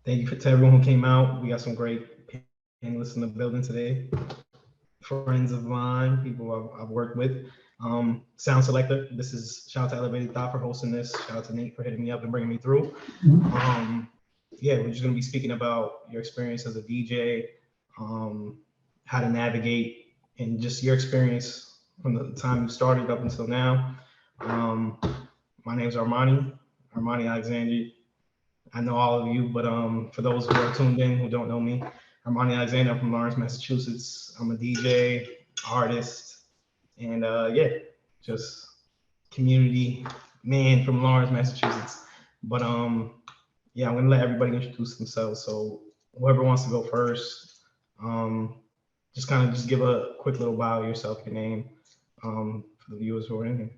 Thank you to everyone who came out. We got some great panelists in the building today. Friends of mine, people I've worked with. Sound Selecta. This is shout out to Elevated Thought for hosting this. Shout out to Nate for hitting me up and bringing me through. Yeah, we're just gonna be speaking about your experience as a DJ, how to navigate, and just your experience from the time you started up until now. My name is Armani Alxndr. I know all of you, but for those who are tuned in who don't know me, Armani Alxndr. I'm from Lawrence, Massachusetts. I'm a DJ, artist, and yeah, just community man from Lawrence, Massachusetts. But yeah, I'm gonna let everybody introduce themselves. So whoever wants to go first, just kind of just give a quick little bio of yourself, your name, for the viewers who are in here.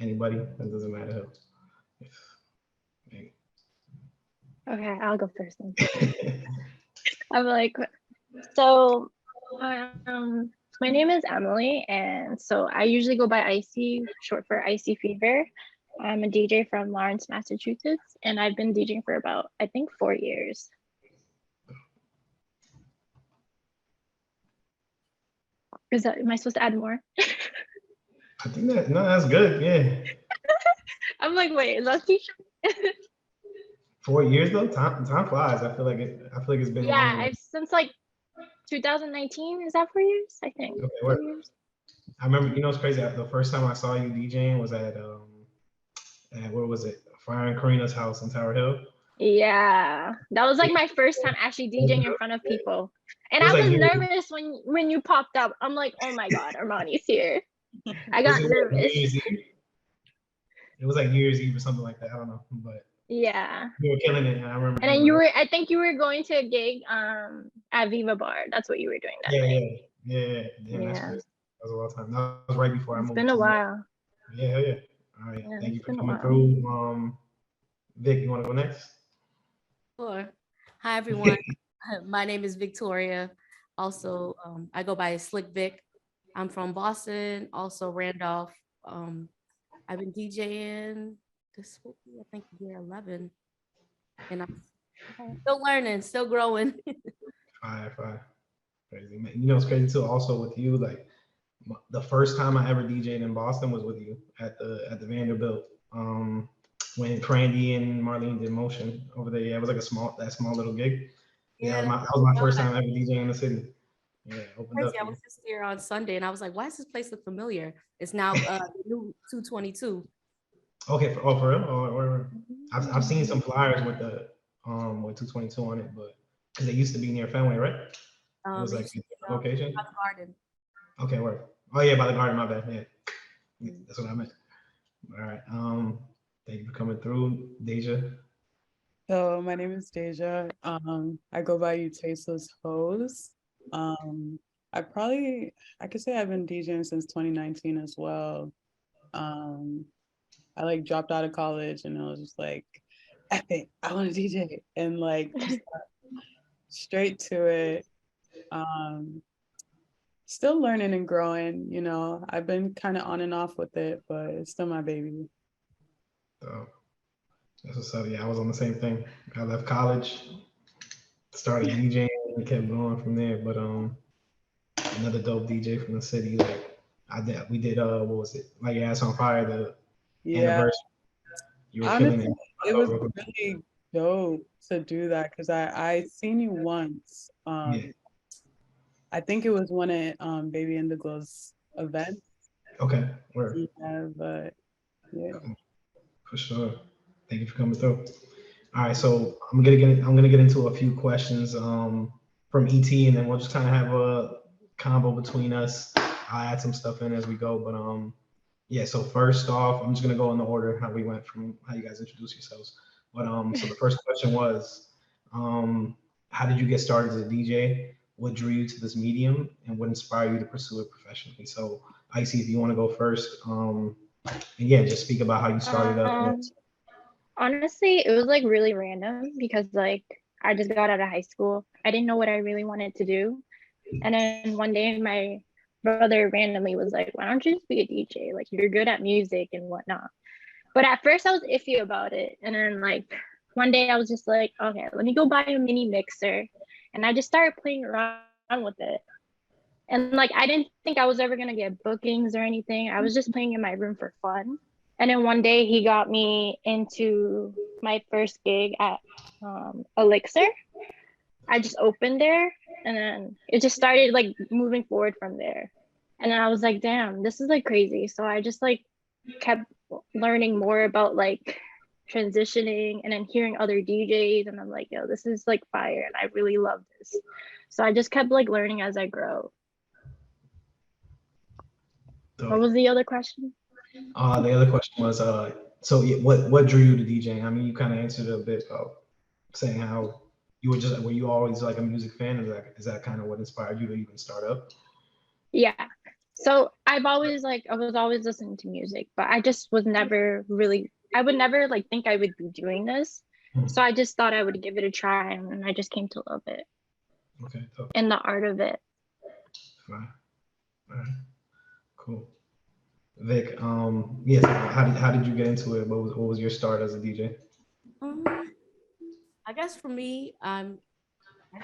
Anybody, that doesn't matter. Okay, I'll go first then. I'm like, so my name is Emily, and so I usually go by Icy, short for IcyFevur. I'm a DJ from Lawrence, Massachusetts, and I've been DJing for about, I think, 4 years. Am I supposed to add more? I think that's good. Yeah. I'm like, wait, is that too short? 4 years though, time flies. I feel like it's been yeah, longer. Since like 2019. Is that 4 years? I think. Okay, 4 years. I remember. You know, it's crazy. The first time I saw you DJing was at where was it? Fire and Karina's house in Tower Hill. Yeah, that was like my first time actually DJing in front of people, and I was nervous when you popped up. I'm like, oh my god, Armani's here. I got nervous. It was like New Year's Eve or something like that. I don't know, but yeah, you were killing it. I remember. And then I think you were going to a gig at Viva Bar. That's what you were doing that night. Yeah. That's crazy. That was a long time. That was right before I moved. It's been a while. Yeah. All right. Thank you for coming through. Vick, you want to go next? Sure. Hi, everyone. My name is Victoria. Also, I go by Slick Vick. I'm from Boston, also Randolph. I've been DJing, this will be, I think, year 11. And I'm still learning, still growing. Fire. Crazy, man. You know, it's crazy too, also with you, like, the first time I ever DJed in Boston was with you at the Vanderbilt. When Brandy and Marlene did Motion over there. Yeah, it was like that small little gig. Yeah, that was my first time ever DJing in the city. Yeah, opened up. I was just here on Sunday and I was like, why does this place look familiar? It's now new 222. Okay, for real? Or I've seen some flyers with the with 222 on it, but because it used to be near Fenway, right? It was like location. By the garden. Okay, word. Oh yeah, by the garden. My bad. Yeah, that's what I meant. All right. Thank you for coming through, Deja. So my name is Deja. I go by Utastelesshoes. I could say I've been DJing since 2019 as well. I like dropped out of college and I was just like, F it, I want to DJ, and like just straight to it. Still learning and growing, you know. I've been kind of on and off with it, but it's still my baby. So that's what's up. Yeah, I was on the same thing. I left college, started DJing, and kept going from there. But another dope DJ from the city, like we did what was it? Like your Ass on Fire, the anniversary. You were Honestly, killing it. It was really dope to do that because I seen you once. I think it was one at Baby Indigo's event. Okay. Word. Yeah, but yeah. For sure. Thank you for coming through. All right, so I'm gonna get into a few questions from ET, and then we'll just kind of have a combo between us. I'll add some stuff in as we go, but yeah. So first off, I'm just gonna go in the order how we went from how you guys introduce yourselves. But so the first question was, how did you get started as a DJ? What drew you to this medium, and what inspired you to pursue it professionally? So, Icy, if you want to go first, and yeah, just speak about how you started up. Honestly, it was like really random because like I just got out of high school. I didn't know what I really wanted to do, and then one day my brother randomly was like, "Why don't you just be a DJ? Like you're good at music and whatnot." But at first I was iffy about it, and then like one day I was just like, okay, let me go buy a mini mixer. And I just started playing around with it. And like, I didn't think I was ever going to get bookings or anything. I was just playing in my room for fun. And then one day he got me into my first gig at Elixir. I just opened there and then it just started like moving forward from there. And then I was like, damn, this is like crazy. So I just like kept learning more about like transitioning and then hearing other DJs. And I'm like, yo, this is like fire. And I really love this. So I just kept like learning as I grow. What was the other question? The other question was, so yeah, what drew you to DJing? I mean, you kind of answered a bit about saying how you were you always like a music fan? Is that kind of what inspired you to even start up? Yeah. So I was always listening to music, but I just was never really, I would never like think I would be doing this. So I just thought I would give it a try and I just came to love it. Okay. Dope. And the art of it. Fine. All right. Cool. Vic, yes, how did you get into it? What was your start as a DJ? I guess for me, I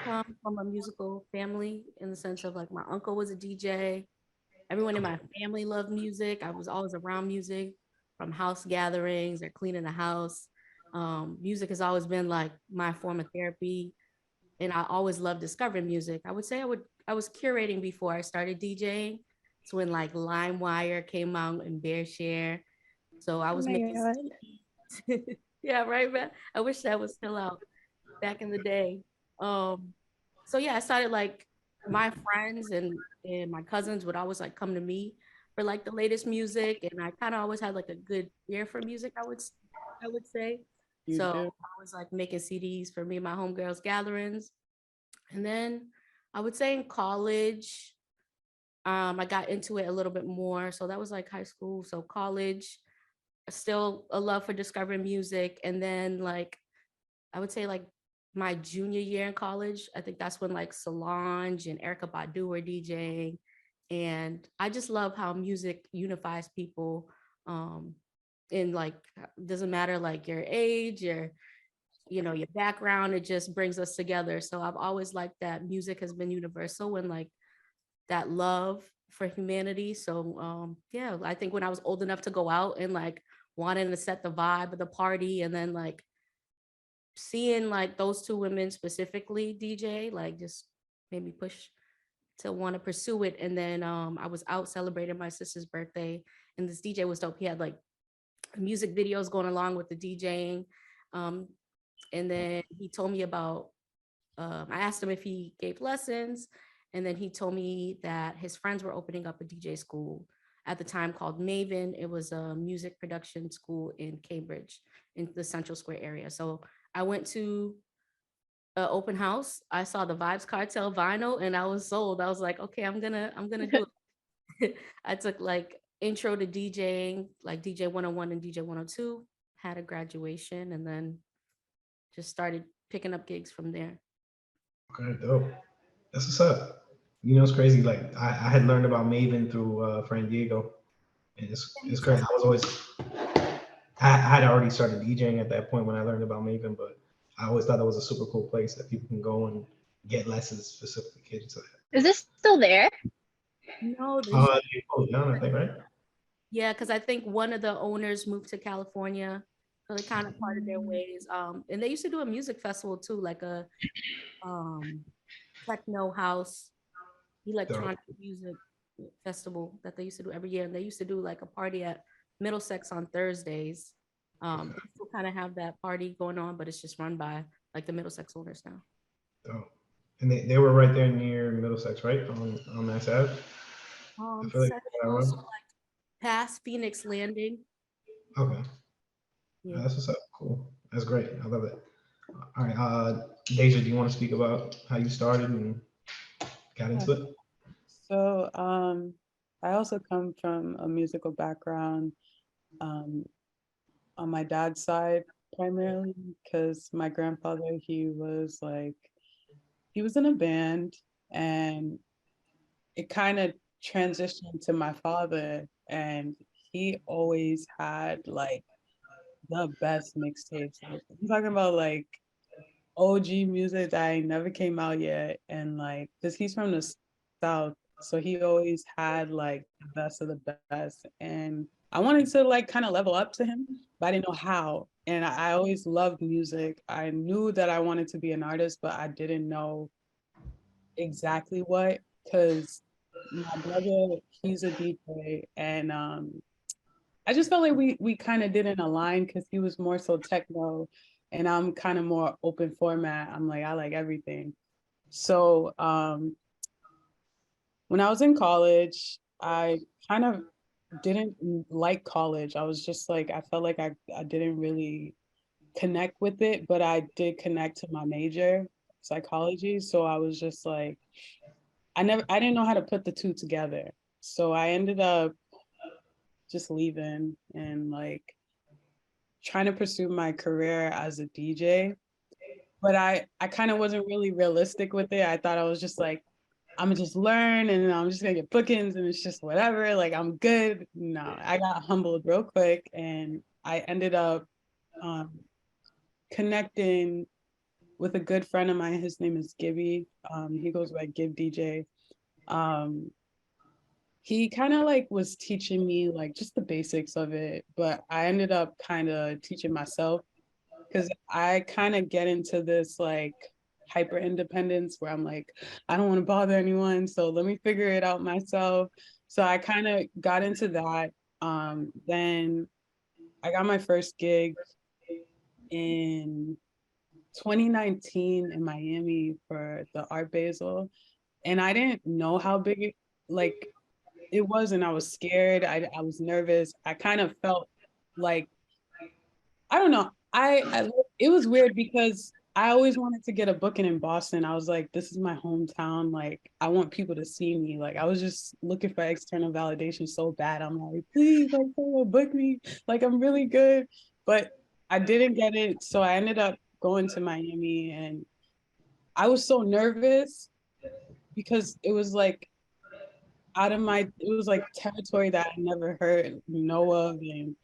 come from a musical family in the sense of like my uncle was a DJ. Everyone in my family loved music. I was always around music, from house gatherings or cleaning the house. Music has always been like my form of therapy, and I always loved discovering music. I would say I was curating before I started DJing. So when like LimeWire came out and BearShare, so I was making CDs. Yeah, right, man. I wish that was still out back in the day. So yeah, I started like my friends and my cousins would always like come to me for like the latest music, and I kind of always had like a good ear for music. I would say. So I was like making CDs for me and my homegirls gatherings, and then I would say in college, I got into it a little bit more. So that was like high school. So college, still a love for discovering music, and then like I would say like my junior year in college, I think that's when like Solange and Erykah Badu were DJing. And I just love how music unifies people. And like, doesn't matter like your age, your background, it just brings us together. So I've always liked that music has been universal and like that love for humanity. So yeah, I think when I was old enough to go out and like wanting to set the vibe of the party, and then like seeing like those two women specifically DJ like just made me push to want to pursue it. And then I was out celebrating my sister's birthday, and this DJ was dope. He had like music videos going along with the DJing. And then he told me about I asked him if he gave lessons, and then he told me that his friends were opening up a DJ school at the time called Maven. It was a music production school in Cambridge in the Central Square area. So I went to an open house. I saw the Vibes Cartel vinyl and I was sold. I was like, okay, I'm gonna do it. I took like intro to DJing, like DJ 101 and DJ 102, had a graduation, and then just started picking up gigs from there. Okay, dope. That's what's up. You know, it's crazy. Like I had learned about Maven through friend Diego, and it's crazy. I had already started DJing at that point when I learned about Maven, but I always thought that was a super cool place that people can go and get lessons specifically catered to that. Is this still there? No, they closed down, I think, right? yeah, because I think one of the owners moved to California, so they kind of parted their ways. And they used to do a music festival too, like a techno house, electronic music festival that they used to do every year. And they used to do like a party at Middlesex on Thursdays. They still kind of have that party going on, but it's just run by like the Middlesex owners now. Oh. And they were right there near Middlesex, right? On Mass Ave? I feel like also like past Phoenix Landing. Okay. Yeah. That's what's up. Cool. That's great. I love it. All right. Deja, do you want to speak about how you started and got into it? So I also come from a musical background on my dad's side primarily because my grandfather, he was in a band, and it kind of transitioned to my father, and he always had like the best mixtapes. I'm talking about like OG music that ain't never came out yet. And like, cause he's from the South. So he always had like the best of the best. And I wanted to like kind of level up to him, but I didn't know how. And I always loved music. I knew that I wanted to be an artist, but I didn't know exactly what, because my brother, he's a DJ, and I just felt like we kind of didn't align because he was more so techno and I'm kind of more open format. I'm like, I like everything. So when I was in college, I kind of didn't like college. I was just like, I felt like I didn't really connect with it, but I did connect to my major, psychology. So I was just like, I didn't know how to put the two together. So I ended up just leaving and like trying to pursue my career as a DJ. But I kind of wasn't really realistic with it. I thought I was just like, I'm gonna just learn and I'm just gonna get bookings and it's just whatever, like I'm good. No, I got humbled real quick and I ended up connecting with a good friend of mine. His name is Gibby. He goes by Gib DJ. He kind of like was teaching me like just the basics of it, but I ended up kind of teaching myself because I kind of get into this like hyper independence where I'm like, I don't want to bother anyone, so let me figure it out myself. So I kind of got into that. Then I got my first gig in 2019 in Miami for the Art Basel, and I didn't know how big it was, and I was scared. I was nervous. I kind of felt like, I don't know. It was weird because I always wanted to get a booking in Boston. I was like, this is my hometown. Like, I want people to see me. Like, I was just looking for external validation so bad. I'm like, please, like, someone book me. Like, I'm really good. But I didn't get it. So I ended up going to Miami and I was so nervous because it was like it was like territory that I never heard know of. And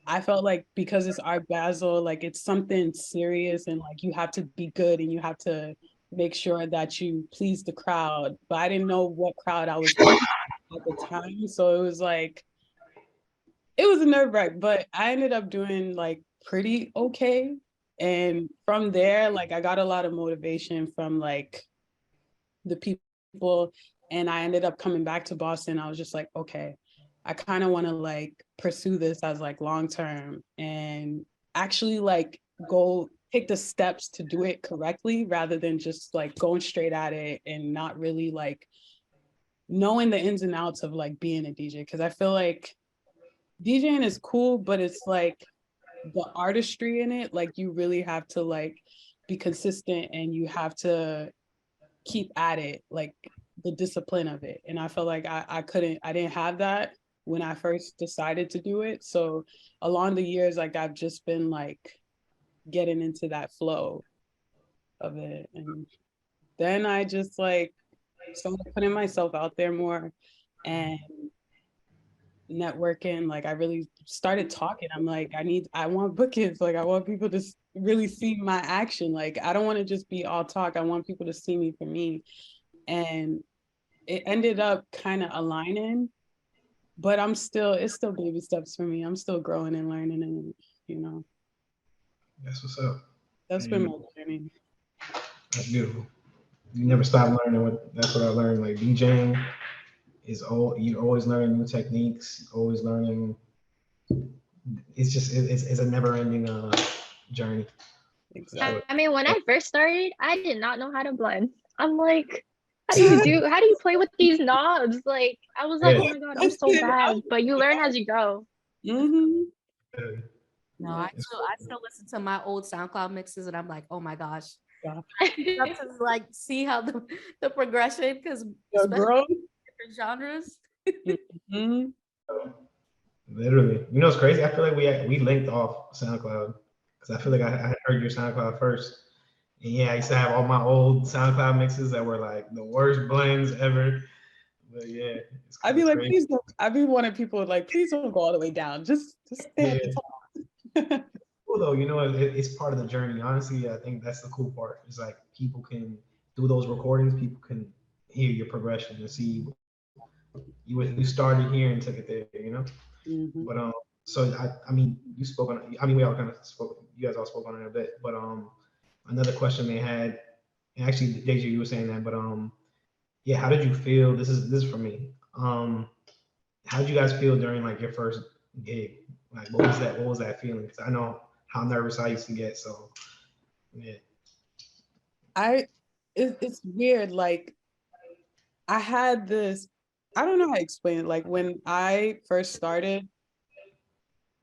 I felt like because it's Art Basel, like it's something serious and like you have to be good and you have to make sure that you please the crowd. But I didn't know what crowd I was at the time. So it was like, it was a nerve wrack, but I ended up doing like pretty okay. And from there, like I got a lot of motivation from like the people, and I ended up coming back to Boston. I was just like, okay, I kind of want to like pursue this as like long term and actually like go take the steps to do it correctly rather than just like going straight at it and not really like knowing the ins and outs of like being a DJ. Because I feel like DJing is cool, but it's like the artistry in it, like you really have to like be consistent and you have to keep at it, like the discipline of it. And I felt like I didn't have that when I first decided to do it. So along the years, like I've just been like getting into that flow of it. And then I just like started putting myself out there more and networking. Like I really started talking. I'm like, I want bookings. Like I want people to really see my action. Like I don't want to just be all talk. I want people to see me for me. And it ended up kind of aligning, but it's still baby steps for me. I'm still growing and learning and, you know. That's what's up. That's been my journey. That's beautiful. You never stop learning. That's what I learned. Like DJing is you're always learning new techniques, always learning. It's just it's a never ending journey. Exactly. Sure. I mean, when I first started, I did not know how to blend. I'm like, how do you play with these knobs? Like, I was like, oh my God, I'm so bad. But you learn as you go. Mm-hmm. No, I still listen to my old SoundCloud mixes and I'm like, oh my gosh. Yeah. I have to like see how the progression, because Growth. different genres. Mm-hmm. Literally, you know, it's crazy. I feel like we linked off SoundCloud because I feel like I heard your SoundCloud first. And yeah, I used to have all my old SoundCloud mixes that were like the worst blends ever. But yeah, I'd be like, crazy. please don't. I'd be wanting people like, please don't go all the way down. Just stay at the top. cool though. You know, it's part of the journey. Honestly, I think that's the cool part. It's like people can do those recordings. People can hear your progression and see you started here and took it there. You know. Mhm. But so I mean, you spoke on. I mean, we all kind of spoke. You guys all spoke on it a bit. But another question they had, and actually, Deja, you were saying that. But yeah, how did you feel? This is for me. How did you guys feel during like your first gig? Like, what was that? What was that feeling? Because I know how nervous I used to get. So yeah. It's weird. Like I had this, I don't know how to explain it. Like when I first started,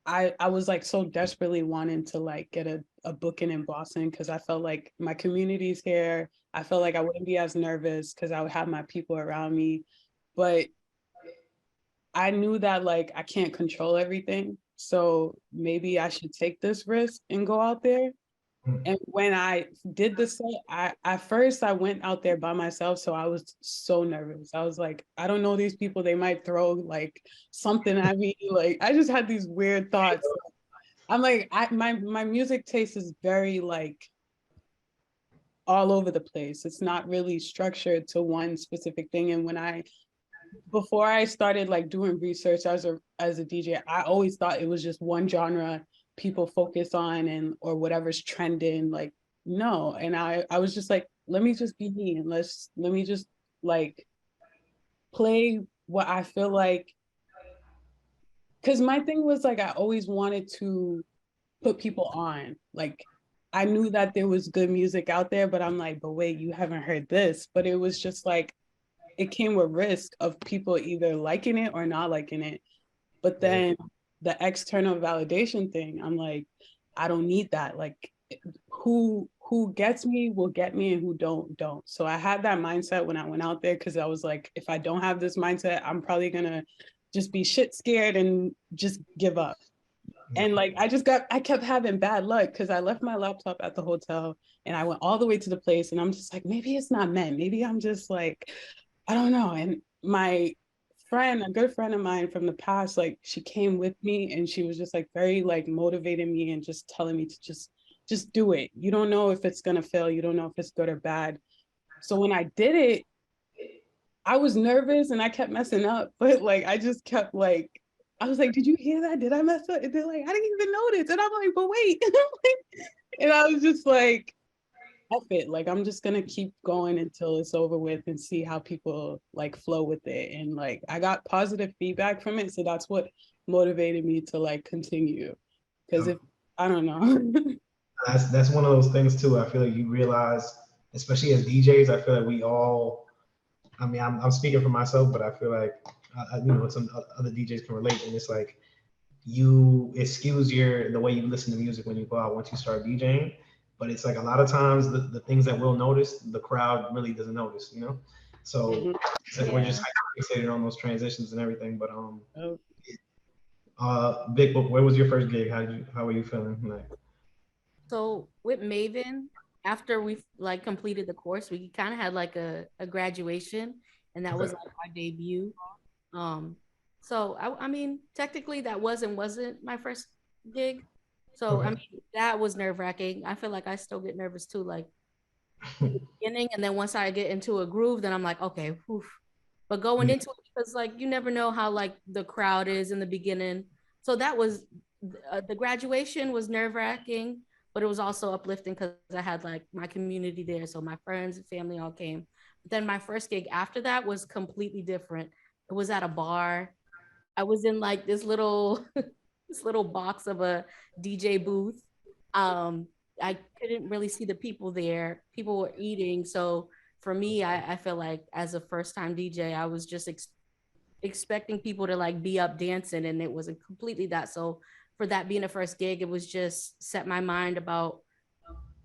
I was like so desperately wanting to like get a booking in Boston because I felt like my community's here. I felt like I wouldn't be as nervous because I would have my people around me. But I knew that like I can't control everything. So maybe I should take this risk and go out there. And when I did the set, I at first I went out there by myself, so I was so nervous. I was like, I don't know these people, they might throw like something at me. Like I just had these weird thoughts. I'm like, my music taste is very like all over the place. It's not really structured to one specific thing. And when I before I started like doing research as a DJ, I always thought it was just one genre people focus on and or whatever's trending. Like no, and I was just like, let me just be me and let me just like play what I feel like. Because my thing was like I always wanted to put people on. Like I knew that there was good music out there, but I'm like, but wait, you haven't heard this. But it was just like it came with risk of people either liking it or not liking it. But then the external validation thing, I'm like, I don't need that. Like who gets me will get me and who don't. So I had that mindset when I went out there because I was like, if I don't have this mindset, I'm probably gonna just be shit scared and just give up. And like I kept having bad luck because I left my laptop at the hotel and I went all the way to the place and I'm just like, maybe it's not meant. Maybe I'm just like, I don't know. And my friend, a good friend of mine from the past, like she came with me and she was just like very like motivating me and just telling me to just do it. You don't know if it's gonna fail. You don't know if it's good or bad. So when I did it, I was nervous and I kept messing up, but like I just kept like I was like, did you hear that? Did I mess up? And they're like, I didn't even notice. And I'm like, but wait. And I was just like, F it. Like I'm just gonna keep going until it's over with and see how people like flow with it. And like I got positive feedback from it. So that's what motivated me to like continue. Because if I don't know. That's one of those things too. I feel like you realize, especially as DJs, I feel like we all. I mean, I'm speaking for myself, but I feel like you know some other DJs can relate, and it's like it skews the way you listen to music when you go out once you start DJing. But it's like a lot of times the things that we'll notice, the crowd really doesn't notice, you know. So it's like we're just fixated on those transitions and everything. But Oh, Vic, where was your first gig? How were you feeling? Like, So with Maven, after we like completed the course, we kind of had like a graduation, and that was okay. like our debut. Um, so I mean, technically that wasn't my first gig. So I Okay. mean, that was nerve wracking. I feel like I still get nervous too, like in the beginning, and then once I get into a groove, then I'm like, okay, whew. But going Yeah. into it, because like you never know how like the crowd is in the beginning. So that was the graduation was nerve wracking, but it was also uplifting because I had like my community there, so my friends and family all came. But then my first gig after that was completely different. It was at a bar. I was in like this little this little box of a DJ booth. I couldn't really see the people there. People were eating, so for me, I feel like as a first time DJ, I was just expecting people to like be up dancing, and it wasn't completely that. So for that being a first gig, it was just set my mind about,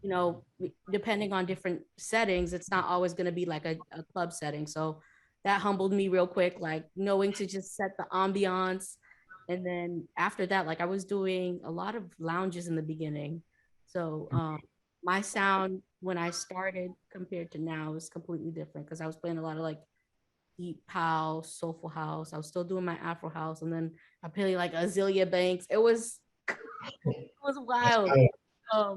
you know, depending on different settings, it's not always going to be like a club setting. So that humbled me real quick, like knowing to just set the ambiance. And then after that, like I was doing a lot of lounges in the beginning. So my sound when I started compared to now is completely different because I was playing a lot of like deep house, soulful house. I was still doing my Afro house, and then I played like Azealia Banks. It was It was wild.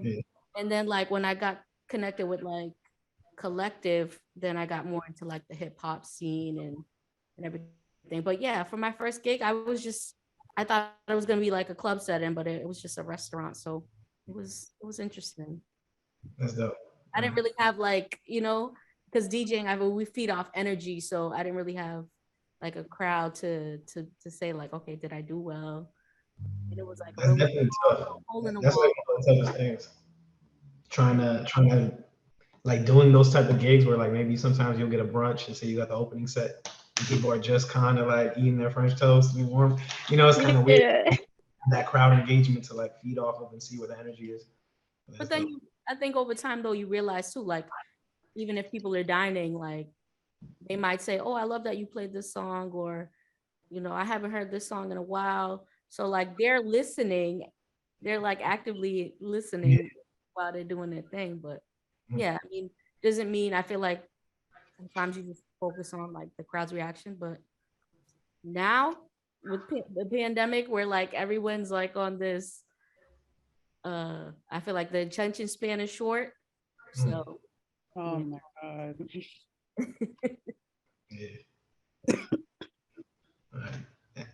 Yeah. And then like when I got connected with like Collective, then I got more into like the hip hop scene and everything. But yeah, for my first gig, I thought it was gonna be like a club setting, but it was just a restaurant. So it was interesting. That's dope. I didn't really have like, because DJing, we feed off energy. So I didn't really have like a crowd to say like, okay, did I do well? And it was like a That's little definitely tough. hole in the That's wall. like one of the toughest things. Trying to like doing those type of gigs where like maybe sometimes you'll get a brunch and say you got the opening set and people are just kind of like eating their French toast to be warm. It's kind of weird Yeah. that crowd engagement to like feed off of and see where the energy is. But then I think over time though, you realize too, like even if people are dining, like they might say, "Oh, I love that you played this song," or I haven't heard this song in a while. So like they're listening, they're like actively listening while they're doing their thing. But yeah, I mean, doesn't mean I feel like sometimes you just focus on like the crowd's reaction. But now with the pandemic, where like everyone's like on this, I feel like the attention span is short. So Oh my God. Yeah. All right.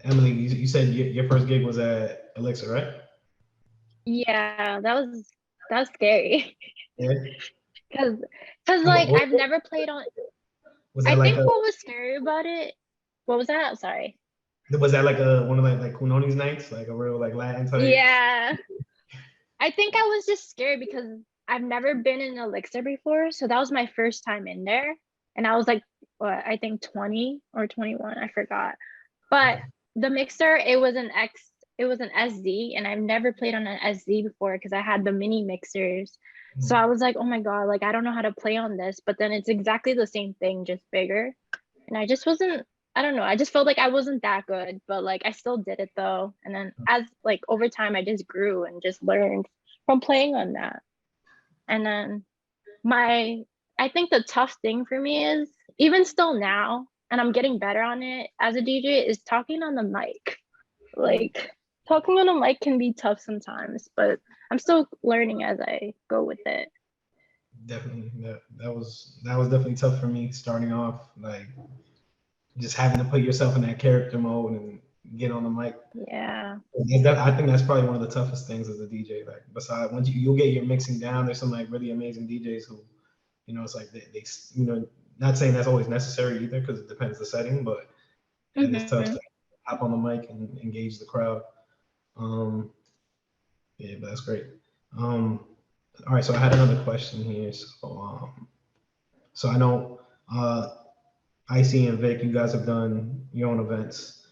Emily, you said your first gig was at Elixir, right? Yeah, that was scary. Yeah. Cause And like I've never played on. was I that like think what was scary about it. What was that? Sorry. was that like a one of like Kunoni's nights, like a real like Latin type? Yeah. I think I was just scared because I've never been in Elixir before, so that was my first time in there, and I was like, what, I think 20 or 21, I forgot. But the mixer, it was an SD, and I've never played on an SD before because I had the mini mixers. So I was like, oh my God, like I don't know how to play on this, but then it's exactly the same thing, just bigger. And I just wasn't, I don't know, I just felt like I wasn't that good, but like I still did it though. And then as like over time, I just grew and just learned from playing on that. And then my, I think the tough thing for me is even still now, and I'm getting better on it as a DJ, is talking on the mic. Like talking on a mic can be tough sometimes, but I'm still learning as I go with it. Definitely. That was definitely tough for me starting off, like just having to put yourself in that character mode and get on the mic. Yeah. I think that's probably one of the toughest things as a DJ. Like besides once you'll get your mixing down, there's some like really amazing DJs who, it's like they not saying that's always necessary either because it depends the setting, but it is tough to hop on the mic and engage the crowd. Yeah, but that's great. All right, so I had another question here. So I know Icy and Vic, you guys have done your own events.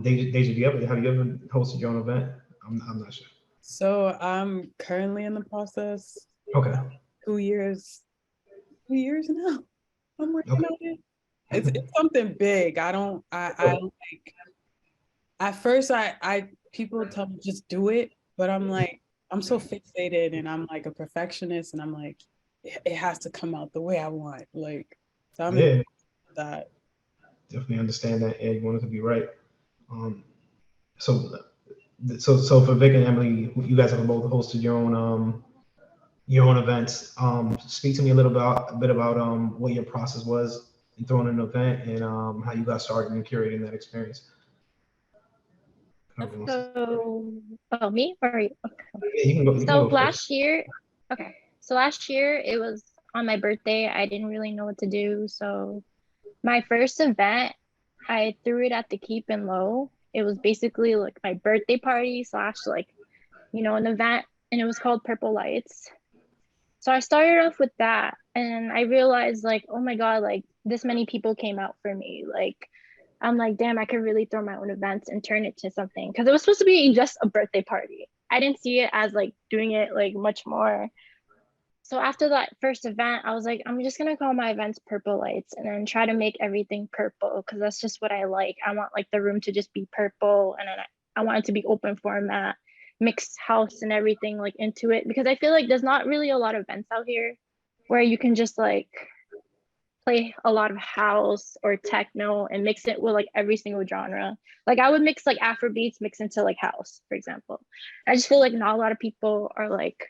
Deja, have you ever hosted your own event? I'm not sure. So I'm currently in the process. Okay. 2 years now. I'm working Okay. on it. It's something big. I like at first I people tell me just do it, but I'm like, I'm so fixated and I'm like a perfectionist and I'm like, it has to come out the way I want. Like, so I'm in Yeah, that. definitely understand that. Yeah, you want it to be right. Um, so so for Vic and Emily, you guys have both hosted your own events. Speak to me a bit about what your process was in throwing an event and how you got started in curating that experience. Whoever wants to start. So, oh, me or you? Yeah, you can go. You can So go first. last year, okay. So last year it was on my birthday. I didn't really know what to do. So my first event, I threw it at the Keep and Low. It was basically like my birthday party slash like, an event, and it was called Purple Lights. So I started off with that, and I realized like, oh my God, like this many people came out for me. Like I'm like, damn, I could really throw my own events and turn it to something. Because it was supposed to be just a birthday party. I didn't see it as like doing it like much more. So after that first event, I was like, I'm just gonna call my events Purple Lights and then try to make everything purple because that's just what I like. I want like the room to just be purple, and then I want it to be open format, mixed house and everything like into it because I feel like there's not really a lot of events out here where you can just like play a lot of house or techno and mix it with like every single genre. Like I would mix like Afro beats mix into like house, for example. I just feel like not a lot of people are like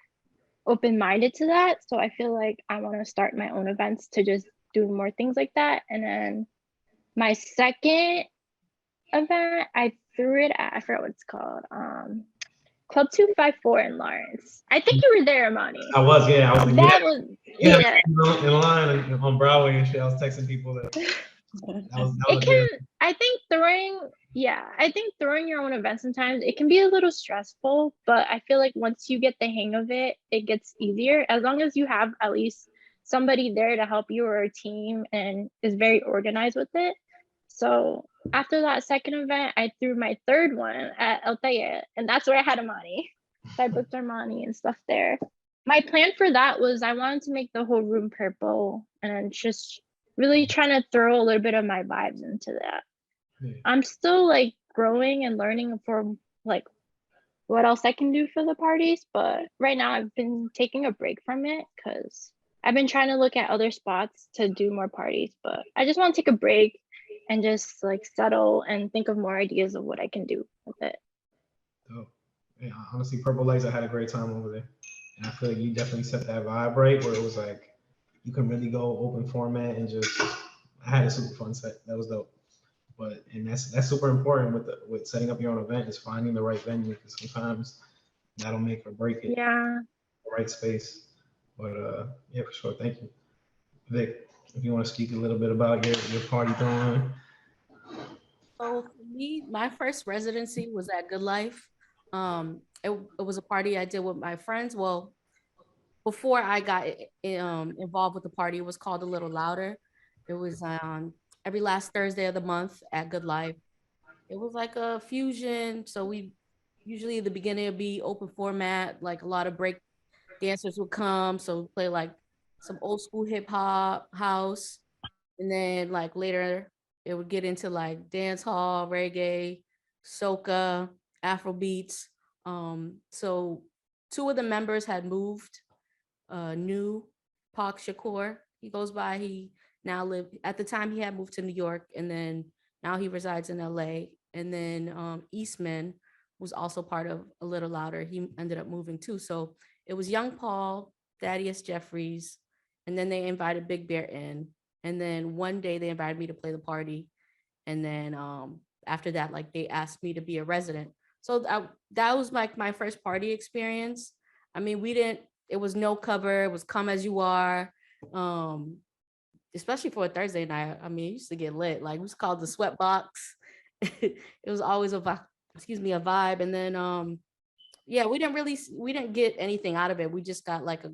open-minded to that. So I feel like I want to start my own events to just do more things like that. And then my second event, I threw it at, I forgot what it's called. Club 254 in Lawrence. I think you were there, Armani. I was, yeah. I was, That was, yeah. In line on Broadway and shit. I was texting people that was It can, I think throwing your own events sometimes, it can be a little stressful, but I feel like once you get the hang of it, it gets easier as long as you have at least somebody there to help you or a team and is very organized with it. So after that second event, I threw my third one at El Taller, and that's where I had Armani. So I booked Armani and stuff there. My plan for that was I wanted to make the whole room purple and just really trying to throw a little bit of my vibes into that. Yeah. I'm still like growing and learning for like what else I can do for the parties, but right now I've been taking a break from it because I've been trying to look at other spots to do more parties, but I just want to take a break and just like settle and think of more ideas of what I can do with it. Dope. Yeah, honestly, Purple Lights, I had a great time over there. And I feel like you definitely set that vibe right where it was like you can really go open format and just I had a super fun set. That was dope. But and that's super important with setting up your own event is finding the right venue because sometimes that'll make or break it. Yeah. The right space. But yeah, for sure. Thank you. Vic, if you want to speak a little bit about your party throwing. So for me, my first residency was at Good Life. It was a party I did with my friends. Well, before I got involved with the party, it was called A Little Louder. It was every last Thursday of the month at Good Life. It was like a fusion. So we usually at the beginning would be open format, like a lot of break dancers would come. So we play like some old school hip hop, house, and then like later it would get into like dance hall, reggae, soca, Afro beats. So two of the members had moved. New Park Shakur, he goes by. He now lived at the time he had moved to New York, and then now he resides in LA. And then Eastman was also part of A Little Louder. He ended up moving too. So it was Young Paul, Thaddeus Jeffries, and then they invited Big Bear in. And then one day they invited me to play the party. And then after that, like they asked me to be a resident. So that was like my first party experience. I mean, it was no cover, it was come as you are. Especially for a Thursday night. I mean, it used to get lit. Like it was called the sweat box. It was always a vibe. And then yeah, we didn't get anything out of it. We just got like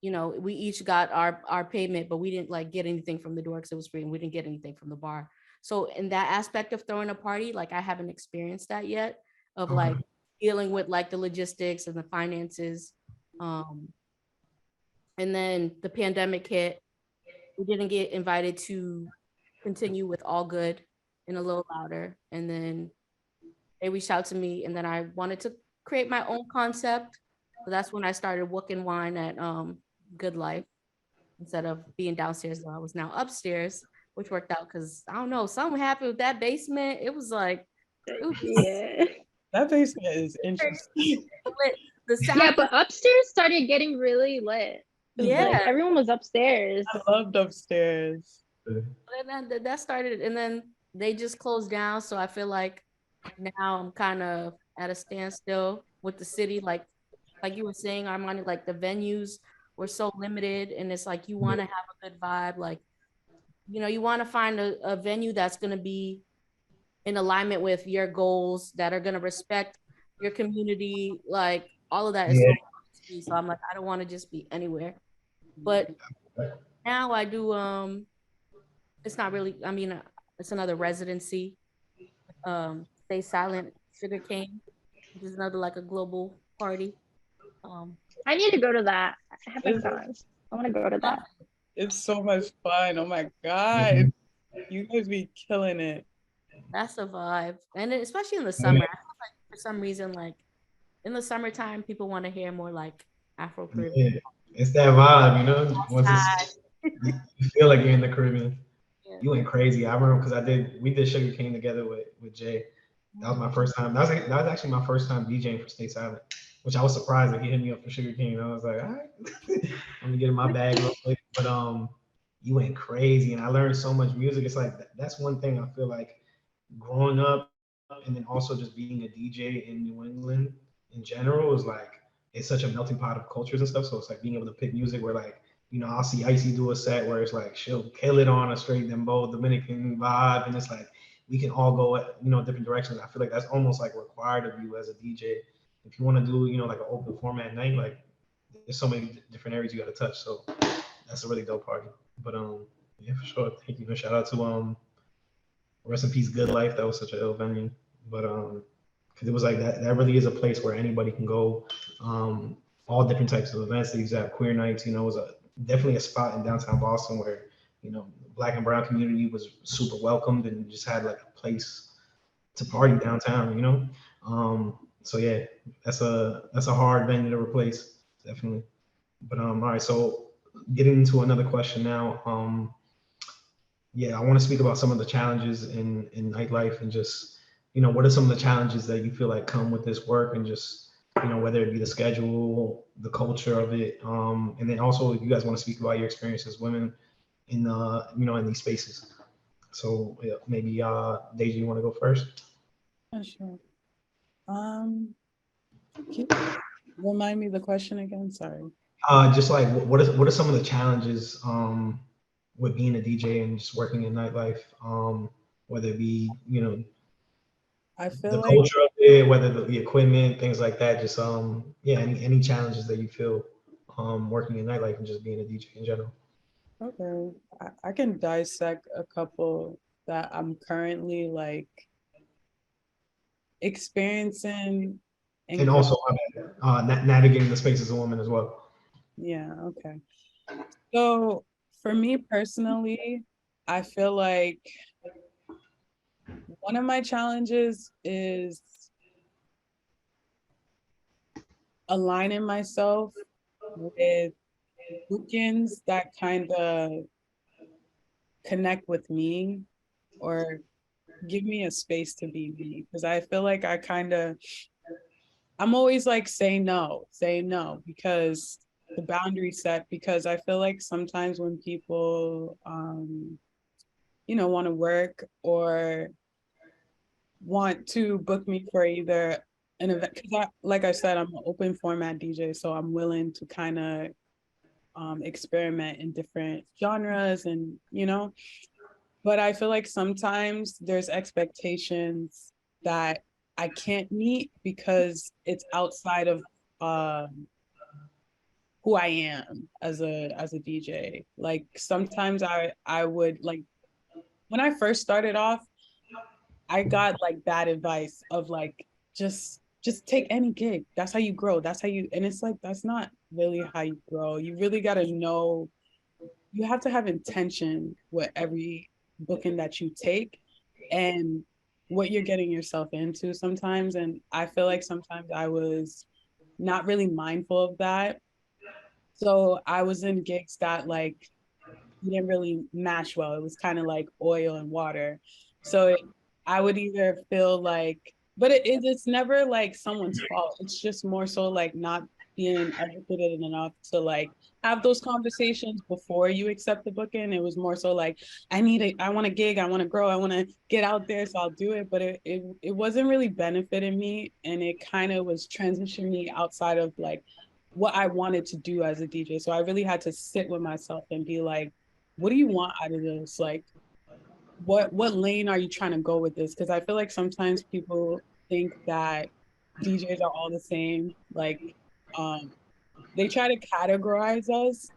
we each got our payment, but we didn't like get anything from the door because it was free, and we didn't get anything from the bar. So in that aspect of throwing a party, like I haven't experienced that yet of like dealing with like the logistics and the finances. And then the pandemic hit. We didn't get invited to continue with All Good and A Little Louder. And then they reached out to me, and then I wanted to create my own concept. So that's when I started Wookin' Wine at Good Life. Instead of being downstairs, I was now upstairs, which worked out because I don't know, something happened with that basement. It was like, Yeah. That basement is interesting. The sound. Yeah, but upstairs started getting really lit. Yeah. Like everyone was upstairs. I loved upstairs. And then that started, and then they just closed down. So I feel like now I'm kind of at a standstill with the city. Like you were saying, Armani, like the venues were so limited, and it's like you want to have a good vibe. Like, you want to find a venue that's going to be in alignment with your goals, that are going to respect your community. Like all of that is so important to me. So I'm like, I don't want to just be anywhere. But now I do, it's not really, I mean, it's another residency. Stay Silent Sugarcane, which is another like a global party. I need to go to that. I haven't gone. I want to go to that. It's so much fun. Oh my God. You guys be killing it. That's a vibe. And especially in the summer. I feel like for some reason, like in the summertime, people want to hear more like Afro Caribbean. Yeah. It's that vibe, Once feel like you're in the Caribbean. Yeah. You went crazy. I remember because we did Sugar King together with Jay. That was my first time. That was actually my first time DJing for States Island, which I was surprised that he hit me up for Sugar King. And I was like, all right, let me get in my bag real quick. But you went crazy, and I learned so much music. It's like that's one thing I feel like growing up, and then also just being a DJ in New England in general is like it's such a melting pot of cultures and stuff. So it's like being able to pick music where like I'll see Icy do a set where it's like she'll kill it on a straight dembow Dominican vibe, and it's like we can all go different directions. I feel like that's almost like required of you as a DJ if you want to do like an open format night. Like there's so many different areas you got to touch. So that's a really dope party. But yeah, for sure. Thank you. And shout out to rest in peace, Good Life. That was such an ill venue. But because it was like that really is a place where anybody can go. All different types of events. They used to have queer nights. It was definitely a spot in downtown Boston where Black and brown community was super welcomed and just had like a place to party downtown. So yeah, that's a hard venue to replace, definitely. But all right, so getting into another question now. Yeah, I want to speak about some of the challenges in nightlife and just what are some of the challenges that you feel like come with this work, and just whether it be the schedule, the culture of it, and then also if you guys want to speak about your experience as women in in these spaces. So yeah, maybe Deja, you want to go first? Yeah, sure. Can you remind me the question again? Sorry. Just like what are some of the challenges with being a DJ and just working in nightlife, whether it be I feel the like culture of it, whether the equipment, things like that. Just yeah, any challenges that you feel working in nightlife and just being a DJ in general. okay, I can dissect a couple that I'm currently like experiencing And also navigating the space as a woman as well. yeah, okay. So for me personally, I feel like one of my challenges is aligning myself with bookings that kind of connect with me or give me a space to be me. Because I feel like I'm always like, say no, because the boundary set, because I feel like sometimes when people, want to work or want to book me for either an event, because like I said, I'm an open format DJ, so I'm willing to kind of experiment in different genres and but I feel like sometimes there's expectations that I can't meet because it's outside of who I am as a DJ. Like sometimes I would like when I first started off, I got like bad advice of like just take any gig. That's how you grow. That's how you and it's like that's not really how you grow. You really got to know, you have to have intention with every booking that you take and what you're getting yourself into sometimes. And I feel like sometimes I was not really mindful of that. So I was in gigs that like didn't really mash well. It was kind of like oil and water. So I would either feel like, but it's never like someone's fault. It's just more so like not being educated enough to like have those conversations before you accept the booking. It was more so like, I want a gig, I want to grow, I want to get out there, so I'll do it. But it wasn't really benefiting me, and it kind of was transitioning me outside of like what I wanted to do as a DJ. So I really had to sit with myself and be like, what do you want out of this? Like, what lane are you trying to go with this? Because I feel like sometimes people think that DJs are all the same. Like, they try to categorize us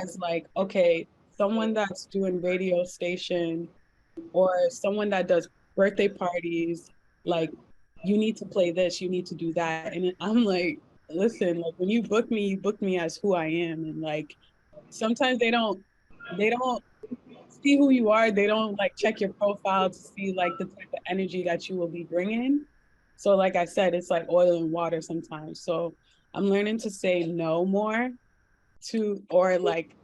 as like, okay, someone that's doing radio station or someone that does birthday parties, like you need to play this, you need to do that. And I'm like, listen, like when you book me as who I am. And like sometimes they don't see who you are. They don't like check your profile to see like the type of energy that you will be bringing. So like I said, it's like oil and water sometimes. So I'm learning to say no more to, or like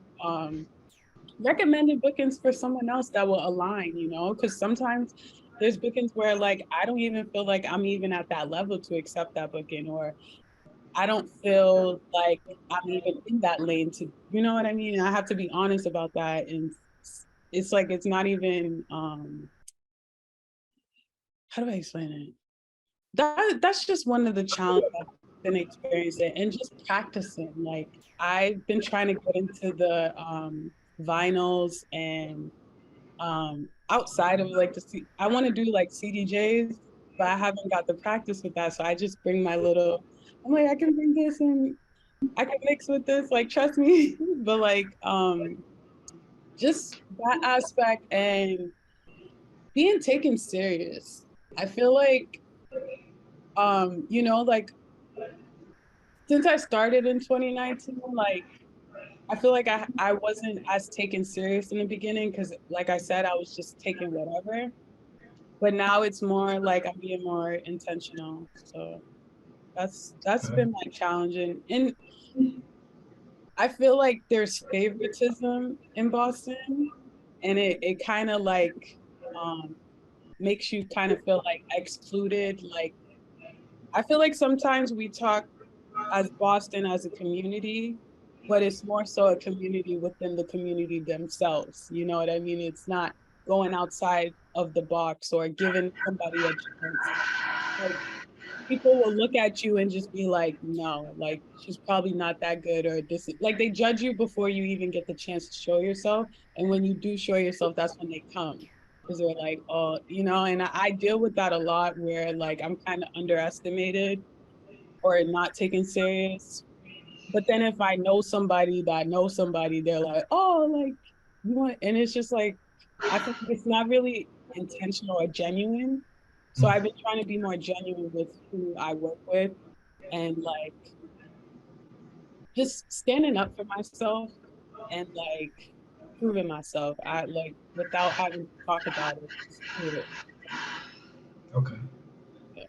recommended bookings for someone else that will align, you know, because sometimes there's bookings where like I don't even feel like I'm even at that level to accept that booking, or I don't feel like I'm even in that lane to, you know what I mean? I have to be honest about that. And it's like, it's not even, how do I explain it? That's just one of the challenges I've been experiencing, and just practicing. Like I've been trying to get into the vinyls and outside of like I want to do like CDJs, but I haven't got the practice with that. So I just bring my little, I'm like, I can bring this and I can mix with this, like trust me. But like just that aspect and being taken serious. I feel like you know, like since I started in 2019, like I feel like I wasn't as taken serious in the beginning because like I said, I was just taking whatever. But now it's more like I'm being more intentional. So that's been my challenge. And I feel like there's favoritism in Boston, and it kind of like um makes you kind of feel like excluded. Like I feel like sometimes we talk as Boston as a community, but it's more so a community within the community themselves. You know what I mean? It's not going outside of the box or giving somebody a chance. Like people will look at you and just be like, no, like she's probably not that good, or this is like they judge you before you even get the chance to show yourself. And when you do show yourself, that's when they come. Because they're like, oh, you know, and I deal with that a lot where like I'm kind of underestimated or not taken serious. But then if I know somebody that knows somebody, they're like, oh, like you want, and it's just like I think it's not really intentional or genuine. So I've been trying to be more genuine with who I work with and like just standing up for myself and like proving myself. I like without having to talk about it, just do it. Okay. Yeah.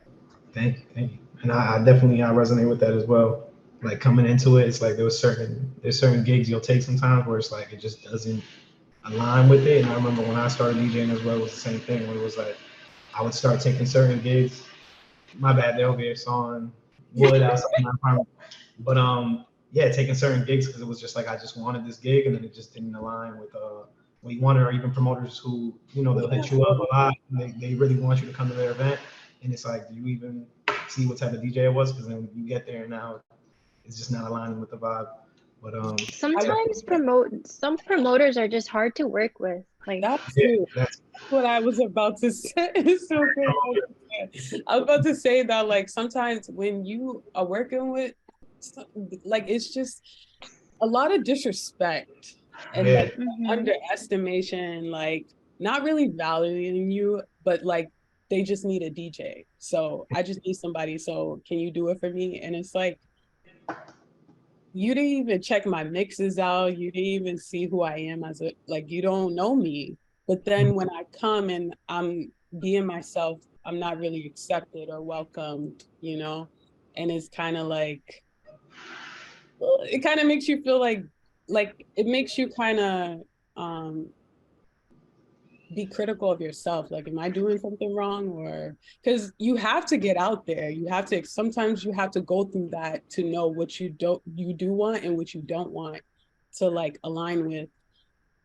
Thank you. And I definitely I resonate with that as well. Like coming into it, it's like there's certain gigs you'll take sometimes where it's like it just doesn't align with it. And I remember when I started DJing as well, it was the same thing where it was like I would start taking certain gigs. My bad, they're over here sawing wood outside my apartment. But yeah, taking certain gigs because it was just like I just wanted this gig and then it just didn't align with what you wanted, or even promoters who, you know, they'll hit you up a lot. They really want you to come to their event. And it's like, do you even see what type of DJ it was? Because then you get there and now it's just not aligning with the vibe. But sometimes some promoters are just hard to work with. Like That's yeah, true. that's What I was about to say. It's so crazy. I was about to say that like sometimes when you are working with like it's just a lot of disrespect and yeah. like underestimation, like not really valuing you, but like they just need a DJ. So I just need somebody. So can you do it for me? And it's like you didn't even check my mixes out. You didn't even see who I am as a like you don't know me. But then when I come and I'm being myself, I'm not really accepted or welcomed, you know? And it's kind of like it kind of makes you feel like it makes you kind of be critical of yourself. Like, am I doing something wrong? Or because you have to get out there, you have to sometimes you have to go through that to know what you do want and what you don't want to like align with.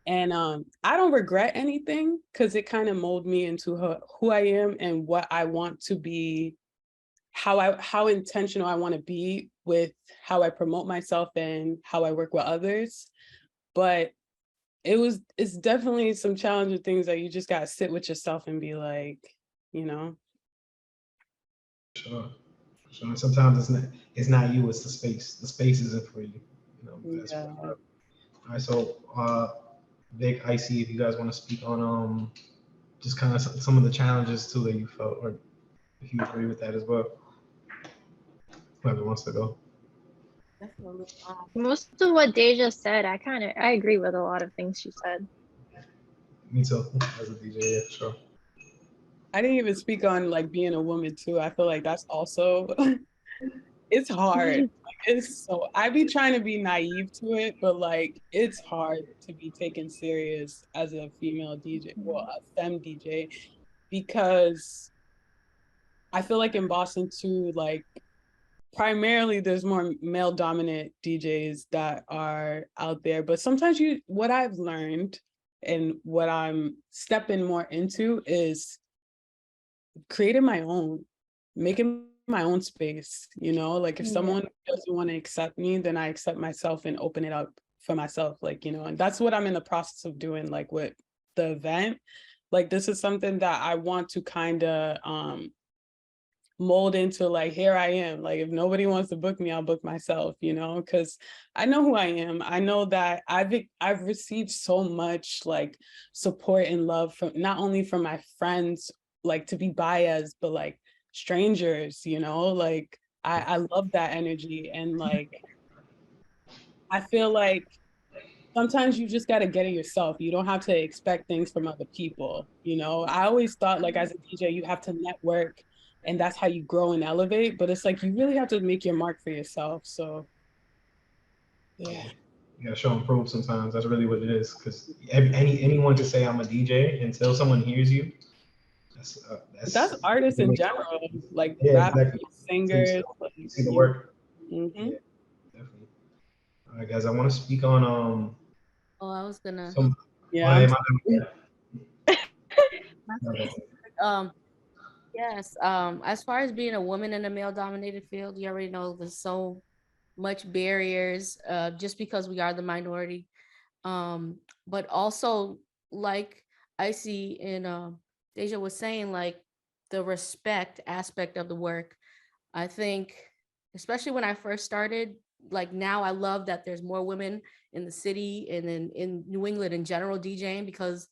And I don't regret anything because it kind of molded me into who I am and what I want to be, how intentional I want to be with how I promote myself and how I work with others. But it's definitely some challenging things that you just gotta sit with yourself and be like, you know. Sure. Sure. Sometimes it's not you, it's the space. The space isn't for you. You know, that's Yeah. all right. So Vic, Icy, if you guys want to speak on just kind of some of the challenges too that you felt, or if you agree with that as well. Whoever wants to go. Definitely. most of what Deja said, I agree with a lot of things she said. Me too, as a DJ, yeah, sure. I didn't even speak on like being a woman too. I feel like that's also It's hard. Like, it's so, I be trying to be naive to it, but like it's hard to be taken serious as a female DJ, well, a femme DJ, because I feel like in Boston too, like primarily there's more male dominant DJs that are out there. But sometimes what I've learned and what I'm stepping more into is creating my own, making my own space, you know, like if someone doesn't want to accept me, then I accept myself and open it up for myself, like, you know, and that's what I'm in the process of doing, like with the event. Like this is something that I want to kind of mold into, like, here I am, like if nobody wants to book me, I'll book myself, you know, because I know who I am. I know that I've received so much like support and love from not only from my friends, like to be biased, but like strangers, you know, like I love that energy. And like I feel like sometimes you just got to get it yourself. You don't have to expect things from other people. You know, I always thought like as a DJ, you have to network and that's how you grow and elevate. But it's like you really have to make your mark for yourself. So, yeah. You gotta show and prove sometimes. That's really what it is. Because anyone to say I'm a DJ until someone hears you, That's artists in general, like yeah, rappers, exactly. singers. Like, You see the work. Mhm. Yeah, definitely. All right, guys. I want to speak on Oh, I was gonna. some. Yeah. My bad. Um, yes. As far as being a woman in a male-dominated field, you already know there's so much barriers, just because we are the minority. But also, like I see in Deja was saying, like the respect aspect of the work. I think, especially when I first started, like now I love that there's more women in the city and in New England in general DJing, because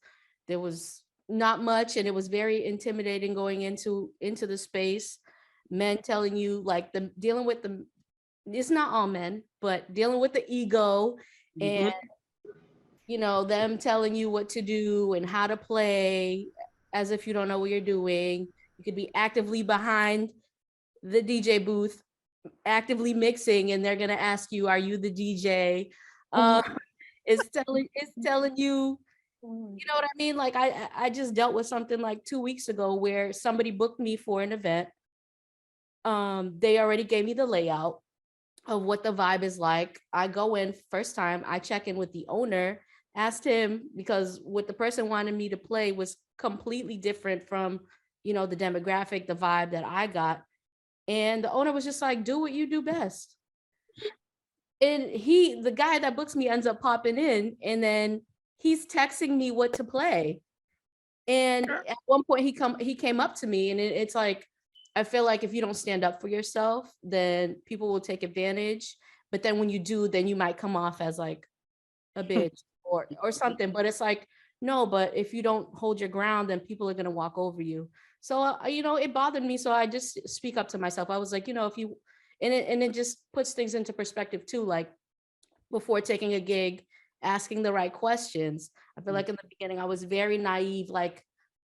there was not much and it was very intimidating going into the space. Men telling you like the dealing with the, it's not all men, but dealing with the ego and you know them telling you what to do and how to play as if you don't know what you're doing. You could be actively behind the DJ booth actively mixing and they're gonna ask you, are you the DJ? It's telling you, you know what I mean? Like I just dealt with something like 2 weeks ago where somebody booked me for an event. They already gave me the layout of what the vibe is like. I go in first time, I check in with the owner, asked him because what the person wanted me to play was completely different from, you know, the demographic, the vibe that I got. And the owner was just like, do what you do best. And the guy that books me ends up popping in and then he's texting me what to play. And at one point he came up to me and it's like, I feel like if you don't stand up for yourself, then people will take advantage. But then when you do, then you might come off as like a bitch or something. But it's like, no, but if you don't hold your ground, then people are going to walk over you. So, you know, it bothered me. So I just speak up to myself. I was like, you know, if you, and it just puts things into perspective too. Like before taking a gig, asking the right questions. I feel like in the beginning, I was very naive, like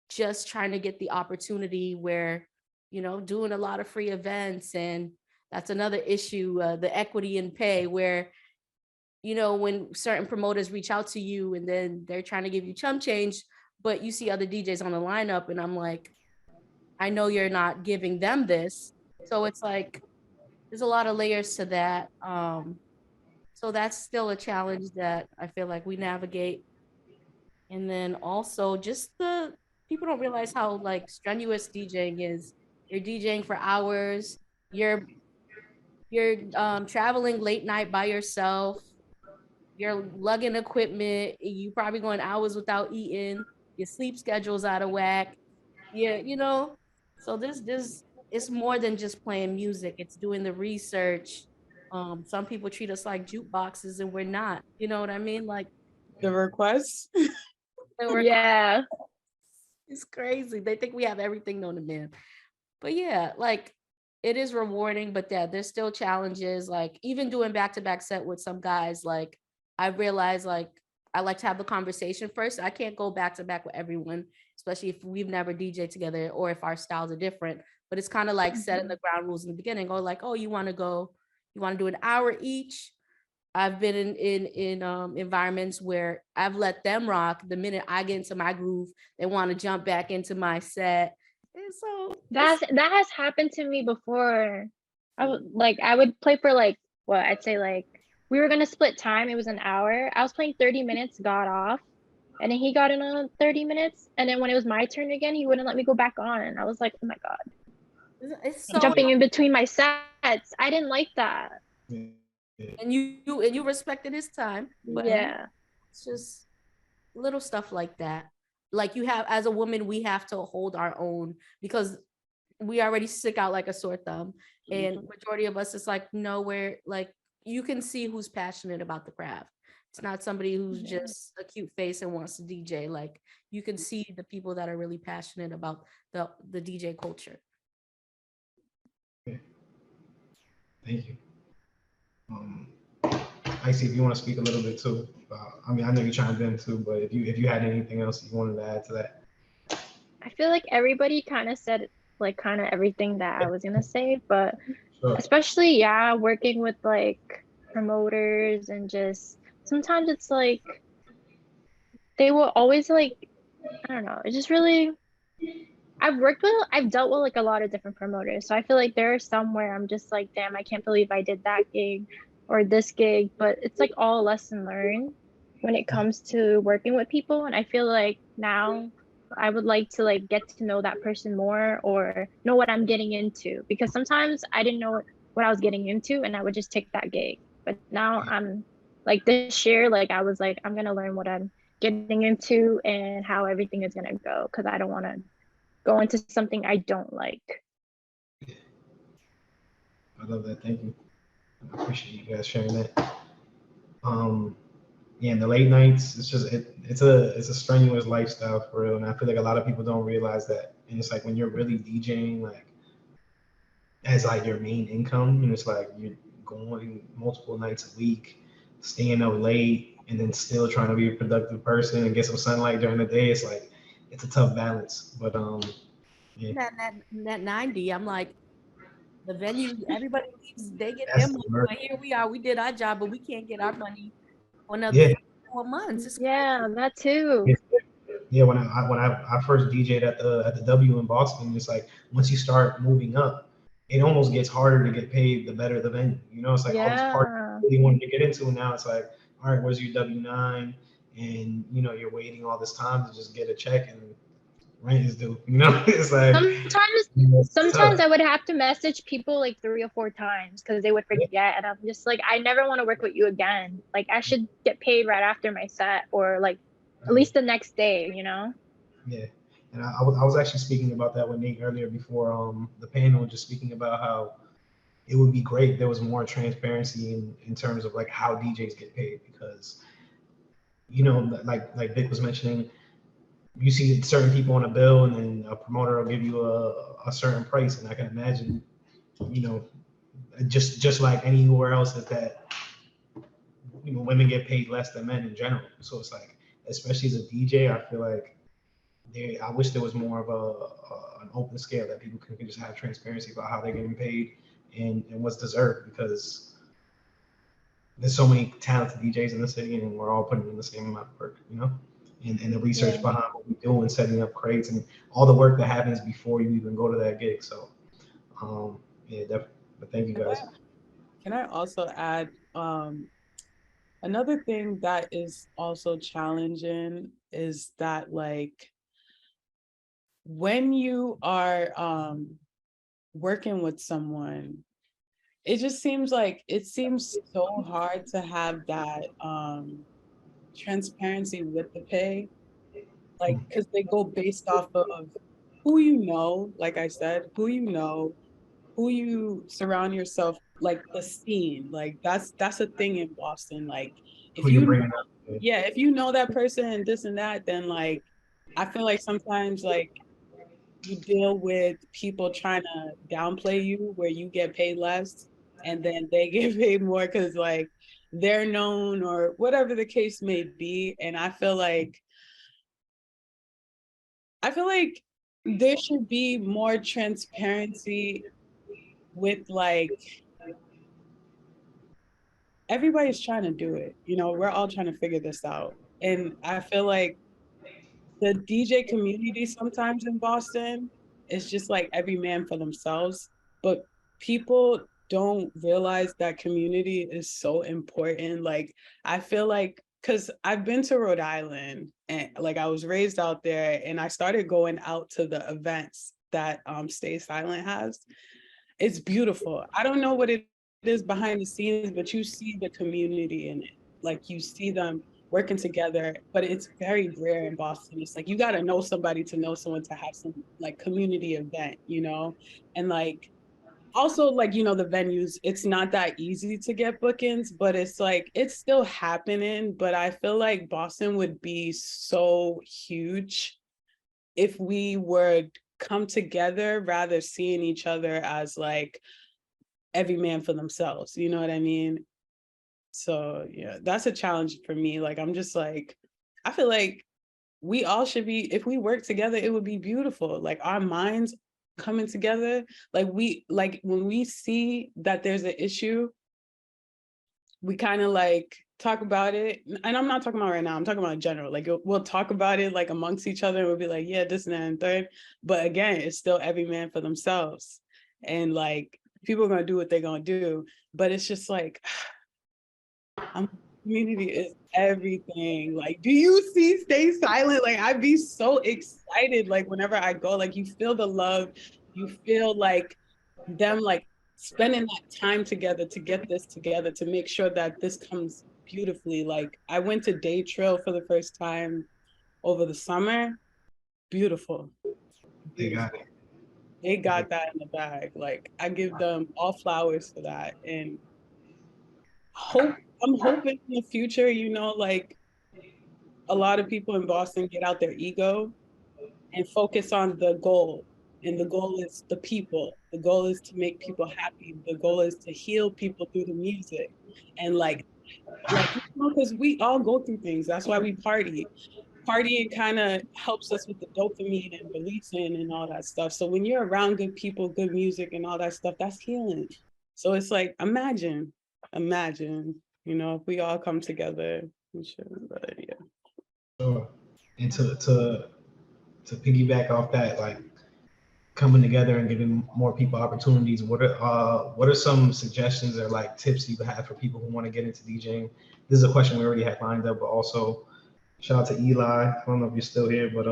just trying to get the opportunity where, you know, doing a lot of free events. And that's another issue, the equity in pay, where, you know, when certain promoters reach out to you and then they're trying to give you chump change, but you see other DJs on the lineup and I'm like, I know you're not giving them this. So it's like, there's a lot of layers to that. So that's still a challenge that I feel like we navigate. And then also just the people don't realize how like strenuous DJing is. You're DJing for hours. You're traveling late night by yourself. You're lugging equipment. You probably going hours without eating. Your sleep schedule's out of whack. Yeah, you know. So this it's more than just playing music. It's doing the research. Some people treat us like jukeboxes and we're not. You know what I mean? Like The requests. Yeah. it's crazy. They think we have everything known to man. But yeah, like it is rewarding, but yeah, there's still challenges. Like even doing back-to-back set with some guys, like I realized like I like to have the conversation first. I can't go back to back with everyone, especially if we've never DJed together or if our styles are different. but it's kind of like setting the ground rules in the beginning, or like, oh, you want to do an hour each. I've been in environments where I've let them rock. The minute I get into my groove, they want to jump back into my set. And so that has happened to me before. I would play for like, what I'd say, like, we were gonna split time. It was an hour. I was playing 30 minutes, got off, and then he got in on 30 minutes. And then when it was my turn again, he wouldn't let me go back on. And I was like, oh my God. it's so Jumping in between my sets. I didn't like that. and you respected his time, but Yeah. it's just little stuff like that. Like, you have, as a woman, we have to hold our own, because we already stick out like a sore thumb, and majority of us, it's like, no, we're like, you can see who's passionate about the craft. It's not somebody who's just a cute face and wants to DJ. Like, you can see the people that are really passionate about the DJ culture. Okay. Thank you. Icy, if you want to speak a little bit too. I mean, I know you chimed in too, but if you had anything else you wanted to add to that. I feel like everybody kind of said like kind of everything that I was gonna say, but Sure. especially, yeah, working with like promoters, and just sometimes it's like they will always like, I don't know, it's just really, I've dealt with like a lot of different promoters, so I feel like there are some where I'm just like, damn, I can't believe I did that gig or this gig, but it's like all lesson learned when it comes to working with people. And I feel like now I would like to like get to know that person more, or know what I'm getting into, because sometimes I didn't know what I was getting into and I would just take that gig. But now I'm like, this year, like I was like, I'm gonna learn what I'm getting into and how everything is gonna go, because I don't want to go into something I don't like. I love that. Thank you. I appreciate you guys sharing that. Yeah, in the late nights, it's just it's a strenuous lifestyle for real, and I feel like a lot of people don't realize that. And it's like when you're really DJing, like as like your main income, and it's like you're going multiple nights a week, staying up late, and then still trying to be a productive person and get some sunlight during the day. It's like it's a tough balance, but yeah. That 90, I'm like, the venue, everybody leaves, they get That's their the money, work. but here we are, we did our job, but we can't get our money for another Yeah. 4 months. It's Yeah, that too. Yeah, when I first DJ'd at the W in Boston, it's like once you start moving up, it almost gets harder to get paid the better the venue. You know, it's like all these parts Yeah. you really wanted to get into, and now it's like, all right, where's your W-9? And you know, you're waiting all this time to just get a check, and rent is due. You know, it's like Sometimes tough. I would have to message people like 3 or 4 times because they would forget, and I'm just like, I never want to work with you again. Like, I should get paid right after my set, or like at least the next day, you know? Yeah. And I was actually speaking about that with Nate earlier before the panel, just speaking about how it would be great if there was more transparency in terms of like how DJs get paid, because you know, like Vick was mentioning, you see certain people on a bill, and then a promoter will give you a certain price, and I can imagine, you know, just like anywhere else, that you know, women get paid less than men in general. So it's like, especially as a DJ, I feel like I wish there was more of an open scale that people can just have transparency about how they're getting paid and what's deserved, because there's so many talented DJs in the city, and we're all putting in the same amount of work, you know, and the research Yeah. behind what we do and setting up crates and all the work that happens before you even go to that gig. So, yeah, definitely. But thank you guys. Can I also add, another thing that is also challenging is that, like, when you are working with someone, it just seems like it seems so hard to have that transparency with the pay, like, because they go based off of who you know, like I said, who you know, who you surround yourself, like the scene, like that's a thing in Boston. Like, Who if you you bringing know, up? yeah, if you know that person and this and that, then like I feel like sometimes like you deal with people trying to downplay you where you get paid less, and then they get paid more because like they're known or whatever the case may be. And I feel like there should be more transparency with like everybody's trying to do it. You know, we're all trying to figure this out. And I feel like the DJ community sometimes in Boston is just like every man for themselves. But people don't realize that community is so important. Like, I feel like, because I've been to Rhode Island and like I was raised out there and I started going out to the events that Stay Silent has. It's beautiful. I don't know what it is behind the scenes, but you see the community in it. Like you see them working together, but it's very rare in Boston. It's like you got to know somebody to know someone to have some like community event, you know? And like also like, you know, the venues, it's not that easy to get bookings, but it's like it's still happening. But I feel like Boston would be so huge if we would come together rather seeing each other as like every man for themselves, you know what I mean? So yeah, that's a challenge for me. Like I'm just like, I feel like we all should be, if we work together, it would be beautiful. Like our minds coming together, like when we see that there's an issue, we kind of like talk about it. And I'm not talking about right now, I'm talking about in general. Like we'll talk about it like amongst each other and we'll be like, yeah, this and that and third. But again, it's still every man for themselves. And like people are gonna do what they're gonna do. But it's just like community is everything. Like, do you see Stay Silent? Like I'd be so excited like whenever I go, like you feel the love, you feel like them like spending that time together to get this together to make sure that this comes beautifully. Like I went to Day Trail for the first time over the summer. Beautiful. They got it. They got that in the bag. Like I give them all flowers for that. And I'm hoping in the future, you know, like a lot of people in Boston get out their ego and focus on the goal. And the goal is the people. The goal is to make people happy. The goal is to heal people through the music. And like you know, because we all go through things. That's why we party. Partying kind of helps us with the dopamine and releasing and all that stuff. So when you're around good people, good music and all that stuff, that's healing. So it's like imagine, you know, if we all come together and shit. But yeah. Sure. And to piggyback off that, like coming together and giving more people opportunities, what are some suggestions or like tips you have for people who want to get into DJing? This is a question we already had lined up, but also shout out to Eli. I don't know if you're still here, but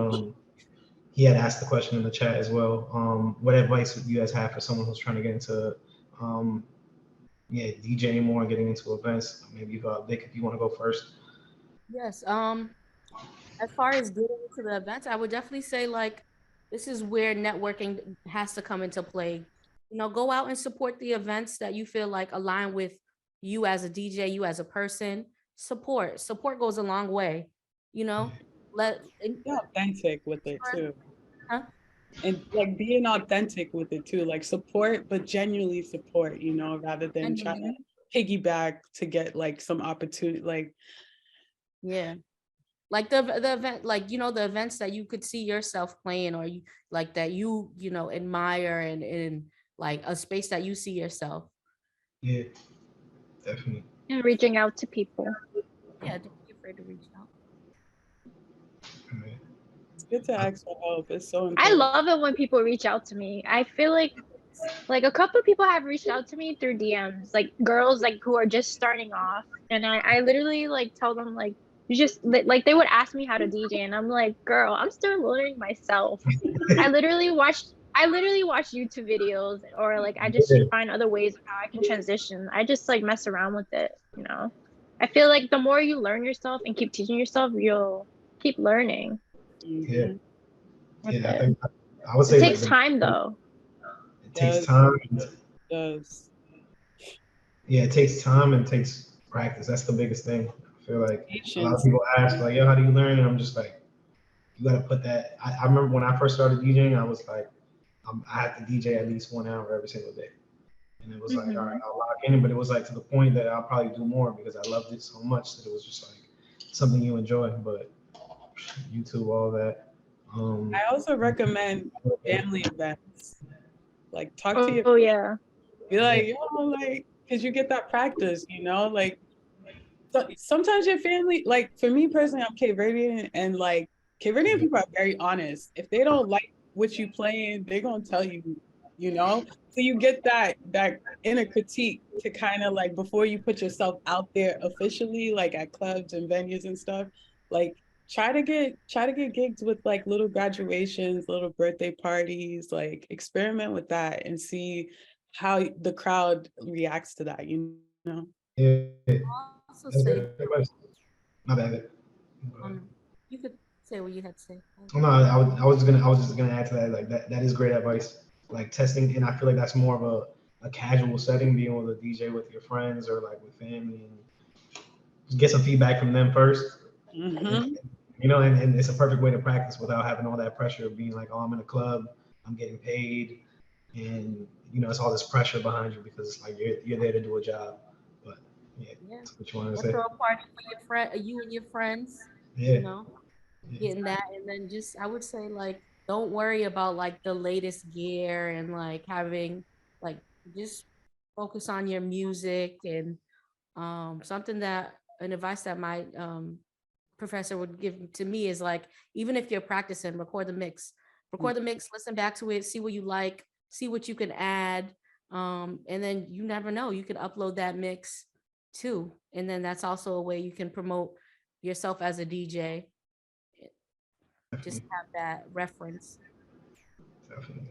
he had asked the question in the chat as well. What advice would you guys have for someone who's trying to get into DJing more and getting into events? Maybe Vick, if you want to go first. Yes. As far as getting into the events, I would definitely say like this is where networking has to come into play. You know, go out and support the events that you feel like align with you as a DJ, you as a person. Support goes a long way. You know, Be authentic with it too. Huh? And like being authentic with it too, like support, but genuinely support, you know, rather than trying to piggyback to get like some opportunity. Like, yeah. Like the event, like, you know, the events that you could see yourself playing or you like that you know, admire and in like a space that you see yourself. Yeah, definitely. And reaching out to people. Yeah, don't be afraid to reach out. it's good to ask for help. It's so important. I love it when people reach out to me. I feel like a couple of people have reached out to me through DMs, like girls like who are just starting off, and I literally like tell them like you just like they would ask me how to DJ, and I'm like, girl, I'm still learning myself. I literally watch YouTube videos, or like I just find other ways of how I can transition. I just like mess around with it, you know. I feel like the more you learn yourself and keep teaching yourself, you'll keep learning. Yeah, yeah. I think I would say it takes like time though. It takes time. It does. Yeah, it takes time and it takes practice. That's the biggest thing. I feel like Patience. A lot of people ask like, "Yo, how do you learn?" And I'm just like, you got to put that. I remember when I first started DJing, I was like, I had to DJ at least 1 hour every single day, and it was like, all right, I'll lock in. But it was like to the point that I'll probably do more because I loved it so much that it was just like something you enjoy. But YouTube, all that. I also recommend family events. Like talk to your, Oh yeah. be like, yo, like, cause you get that practice, you know, like sometimes your family, like for me personally, I'm Cape Verdean, and like Cape Verdean people are very honest. If they don't like what you playing, they're gonna tell you, you know. So you get that inner critique to kind of like before you put yourself out there officially, like at clubs and venues and stuff, like try to get gigs with like little graduations, little birthday parties, like experiment with that and see how the crowd reacts to that, you know. Yeah, Also that's say, good advice. My bad. you could say what you had to say. Oh, no, I was just gonna add to that. Like that is great advice. Like testing, and I feel like that's more of a casual setting, being able to DJ with your friends or like with family, and just get some feedback from them first. Mm-hmm. You know, and it's a perfect way to practice without having all that pressure of being like, oh, I'm in a club, I'm getting paid, and you know, it's all this pressure behind you because it's like you're there to do a job. But yeah, Yeah. that's what you want to Or say. throw a party for your friend, you and your friends, Yeah, know, yeah, getting that. And then just, I would say, like, don't worry about like the latest gear and like having, like, just focus on your music. And something that, an advice that my professor would give to me is like, even if you're practicing, record the mix, listen back to it, see what you like, see what you can add. And then you never know, you could upload that mix too. And then that's also a way you can promote yourself as a DJ. Just definitely, have that reference. definitely.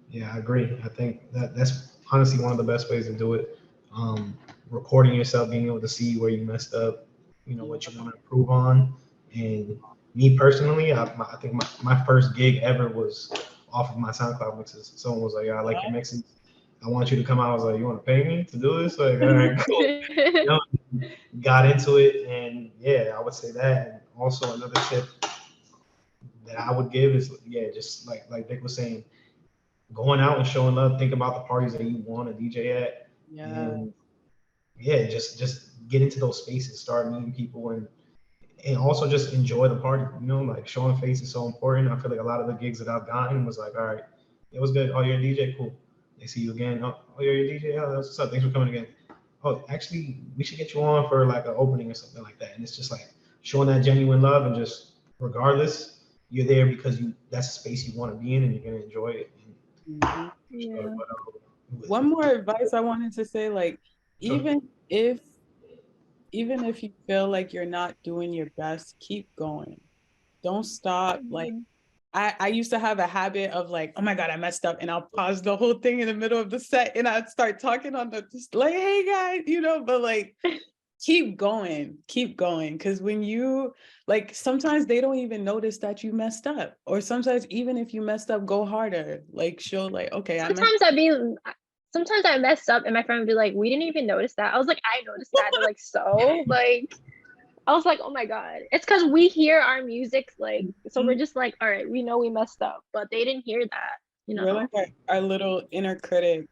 Yeah, I agree. I think that's honestly one of the best ways to do it. Recording yourself, being able to see where you messed up, you know, what you want to improve on. And me personally, I think my first gig ever was off of my SoundCloud mixes. Someone was like, "Yeah, I like your mixes. I want you to come out." I was like, "You want to pay me to do this?" Like, all right, cool. You know, got into it, and yeah, I would say that. And also another tip that I would give is, yeah, just like Vic was saying, going out and showing love. Think about the parties that you want to DJ at, Yeah. and yeah, just get into those spaces, start meeting people, and also just enjoy the party. You know, like showing face is so important. I feel like a lot of the gigs that I've gotten was like, all right, it was good. Oh, you're a DJ, cool. They see you again. Oh, you're a DJ. Oh, that's what's up. Thanks for coming again. Oh, actually, we should get you on for like an opening or something like that. And it's just like showing that genuine love, and just regardless, you're there because that's a space you want to be in, and you're gonna enjoy it. Mhm. Yeah. One more advice I wanted to say, like, Sure. even if even if you feel like you're not doing your best, keep going. Don't stop. Like Mhm. I used to have a habit of like, oh my God, I messed up, and I'll pause the whole thing in the middle of the set and I'd start talking on the just like, hey guys, you know, but like keep going, keep going. Because when you like, sometimes they don't even notice that you messed up. Or sometimes even if you messed up, go harder. Like show like, okay, I messed Sometimes I messed up and my friend would be like, we didn't even notice that. I was like, I noticed that. They're like, so like I was like, oh my God. It's because we hear our music, like, so we're just like, all right, we know we messed up, but they didn't hear that, you We're know. like our little inner critic,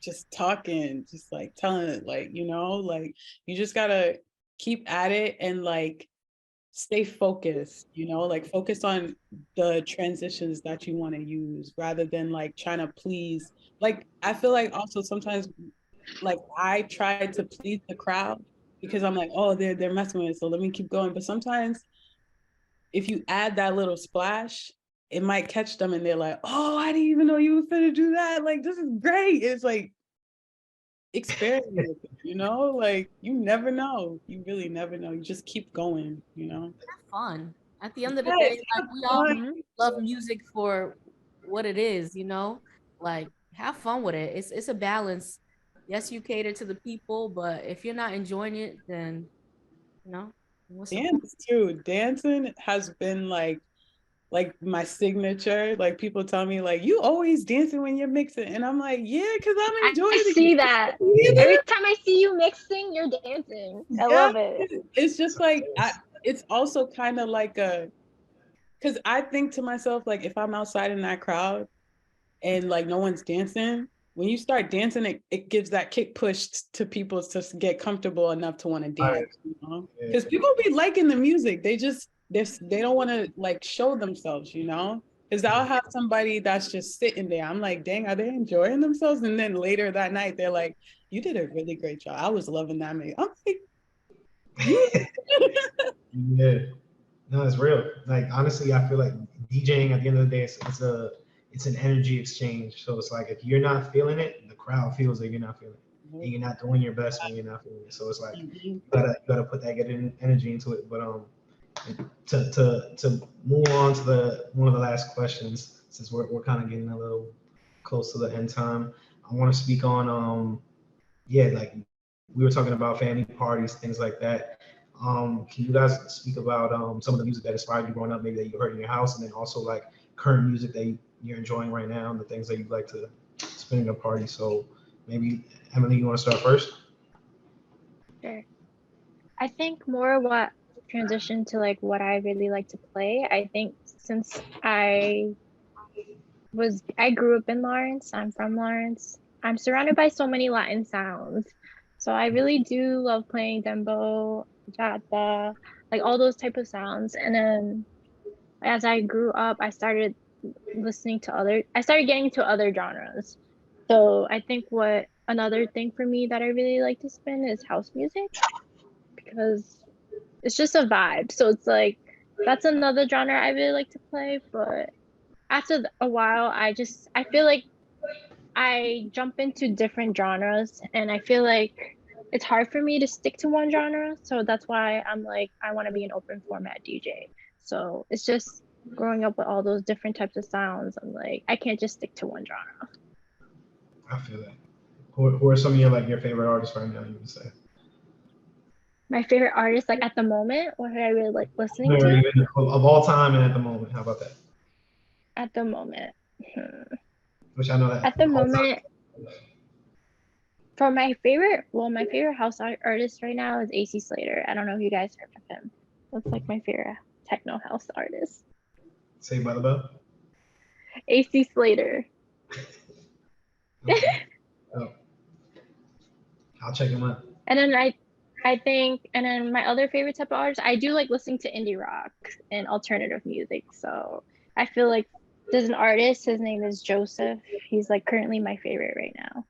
just talking, just like telling it, like, you know, like you just gotta keep at it and like stay focused, you know, like focus on the transitions that you want to use rather than like trying to please. Like I feel like also sometimes like I try to please the crowd because I'm like, oh, they're messing with it, so let me keep going. But sometimes if you add that little splash, it might catch them and they're like, oh, I didn't even know you were gonna do that. Like, this is great. It's like experiment with it, you know? Like you never know. You really never know. You just keep going, you know? Have fun. At the end of the Yes, day, like have we all fun. Mhm. love music for what it is, Like have fun with it. It's a balance. Yes, you cater to the people, but if you're not enjoying it, then you know, what's the point? Dance too. Dancing has been like my signature. Like people tell me, like, you always dancing when you're mixing. And I'm like, yeah, because I'm I enjoying see that. it. Every time I see you mixing, you're dancing. I Yeah, love it. it's just like it's also kind of like because I think to myself, like if I'm outside in that crowd and like no one's dancing, when you start dancing, it gives that kick push to people to get comfortable enough to want to Right. dance, you know? Yeah. Because people be liking the music, they just they don't want to like show themselves, you know? Because I'll have somebody that's just sitting there. I'm like, dang, are they enjoying themselves? And then later that night, they're like, you did a really great job. I was loving that. I'm like, you. Yeah. No, it's real. Like honestly, I feel like DJing at the end of the day, it's an energy exchange. So it's like if you're not feeling it, the crowd feels that you're not feeling it, and you're not doing your best when you're not feeling it. So it's like you gotta put that good energy into it. But to move on to the one of the last questions, since we're kind of getting a little close to the end time, I want to speak on yeah, like we were talking about family parties, things like that. Can you guys speak about some of the music that inspired you growing up, maybe that you heard in your house, and then also like current music that you're enjoying right now, and the things that you'd like to spin in a party? So maybe Emily, you want to start first? Sure. I think more what transitioned to like what I really like to play. I think since I grew up in Lawrence, I'm from Lawrence. I'm surrounded by so many Latin sounds. So I really do love playing dembow, chata, like all those type of sounds. And then as I grew up, I started getting to other genres. So I think what another thing for me that I really like to spin is house music because it's just a vibe. So it's like that's another genre I really like to play, but after a while I feel like I jump into different genres and I feel like it's hard for me to stick to one genre. So that's why I'm like I want to be an open format DJ. So it's just growing up with all those different types of sounds. I'm like I can't just stick to one genre. I feel that. Who are some of your favorite artists right now? You would say, My favorite artist like at the moment, what I really like listening or to even of all time and at the moment. How about that? at the moment. Which I know that At the all time. moment, my favorite house artist right now is AC Slater. I don't know if you guys heard of him. That's like my favorite techno house artist. Saved by the Bell. AC Slater. Okay. Oh, I'll check him out. And then I think and then my other favorite type of artist, I do like listening to indie rock and alternative music. So I feel like there's an artist, his name is Joseph. He's like currently my favorite right now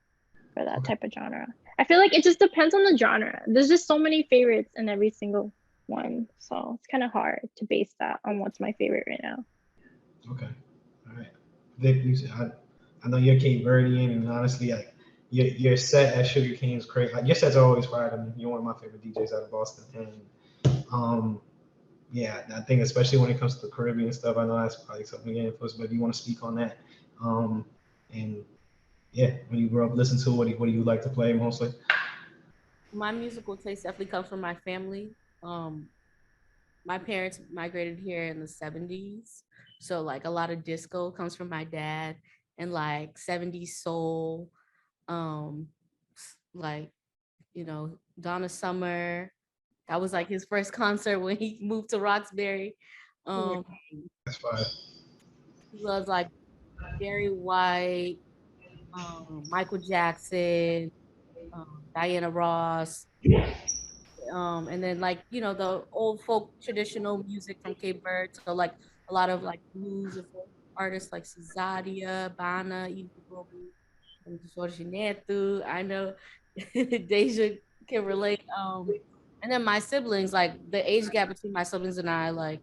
for that Okay. type of genre. I feel like it just depends on the genre. There's just so many favorites in every single one. So it's kind of hard to base that on what's my favorite right now. Okay. All right. Vic, I know you're Cape Verdean, and honestly, like your set at Sugar Cane is crazy. Like your sets are always fire to me. You're one of my favorite DJs out of Boston, and yeah, I think especially when it comes to the Caribbean stuff, I know that's probably something again for us. But if you want to speak on that, and yeah, when you grow up, listen to what do you like to play mostly? My musical taste definitely comes from my family. Um, my parents migrated here in the 70s. So like a lot of disco comes from my dad and like 70s soul, um, like, Donna Summer. That was like his first concert when he moved to Roxbury. Um, That's fire. he loves like Barry White, Michael Jackson, Diana Ross, and then like the old folk traditional music from Cape Verde. So like a lot of like blues and folk artists like Cesadia, Bana, Eva Gobi, and Jorge Neto. I know Deja can relate. And then my siblings, like the age gap between my siblings and I, like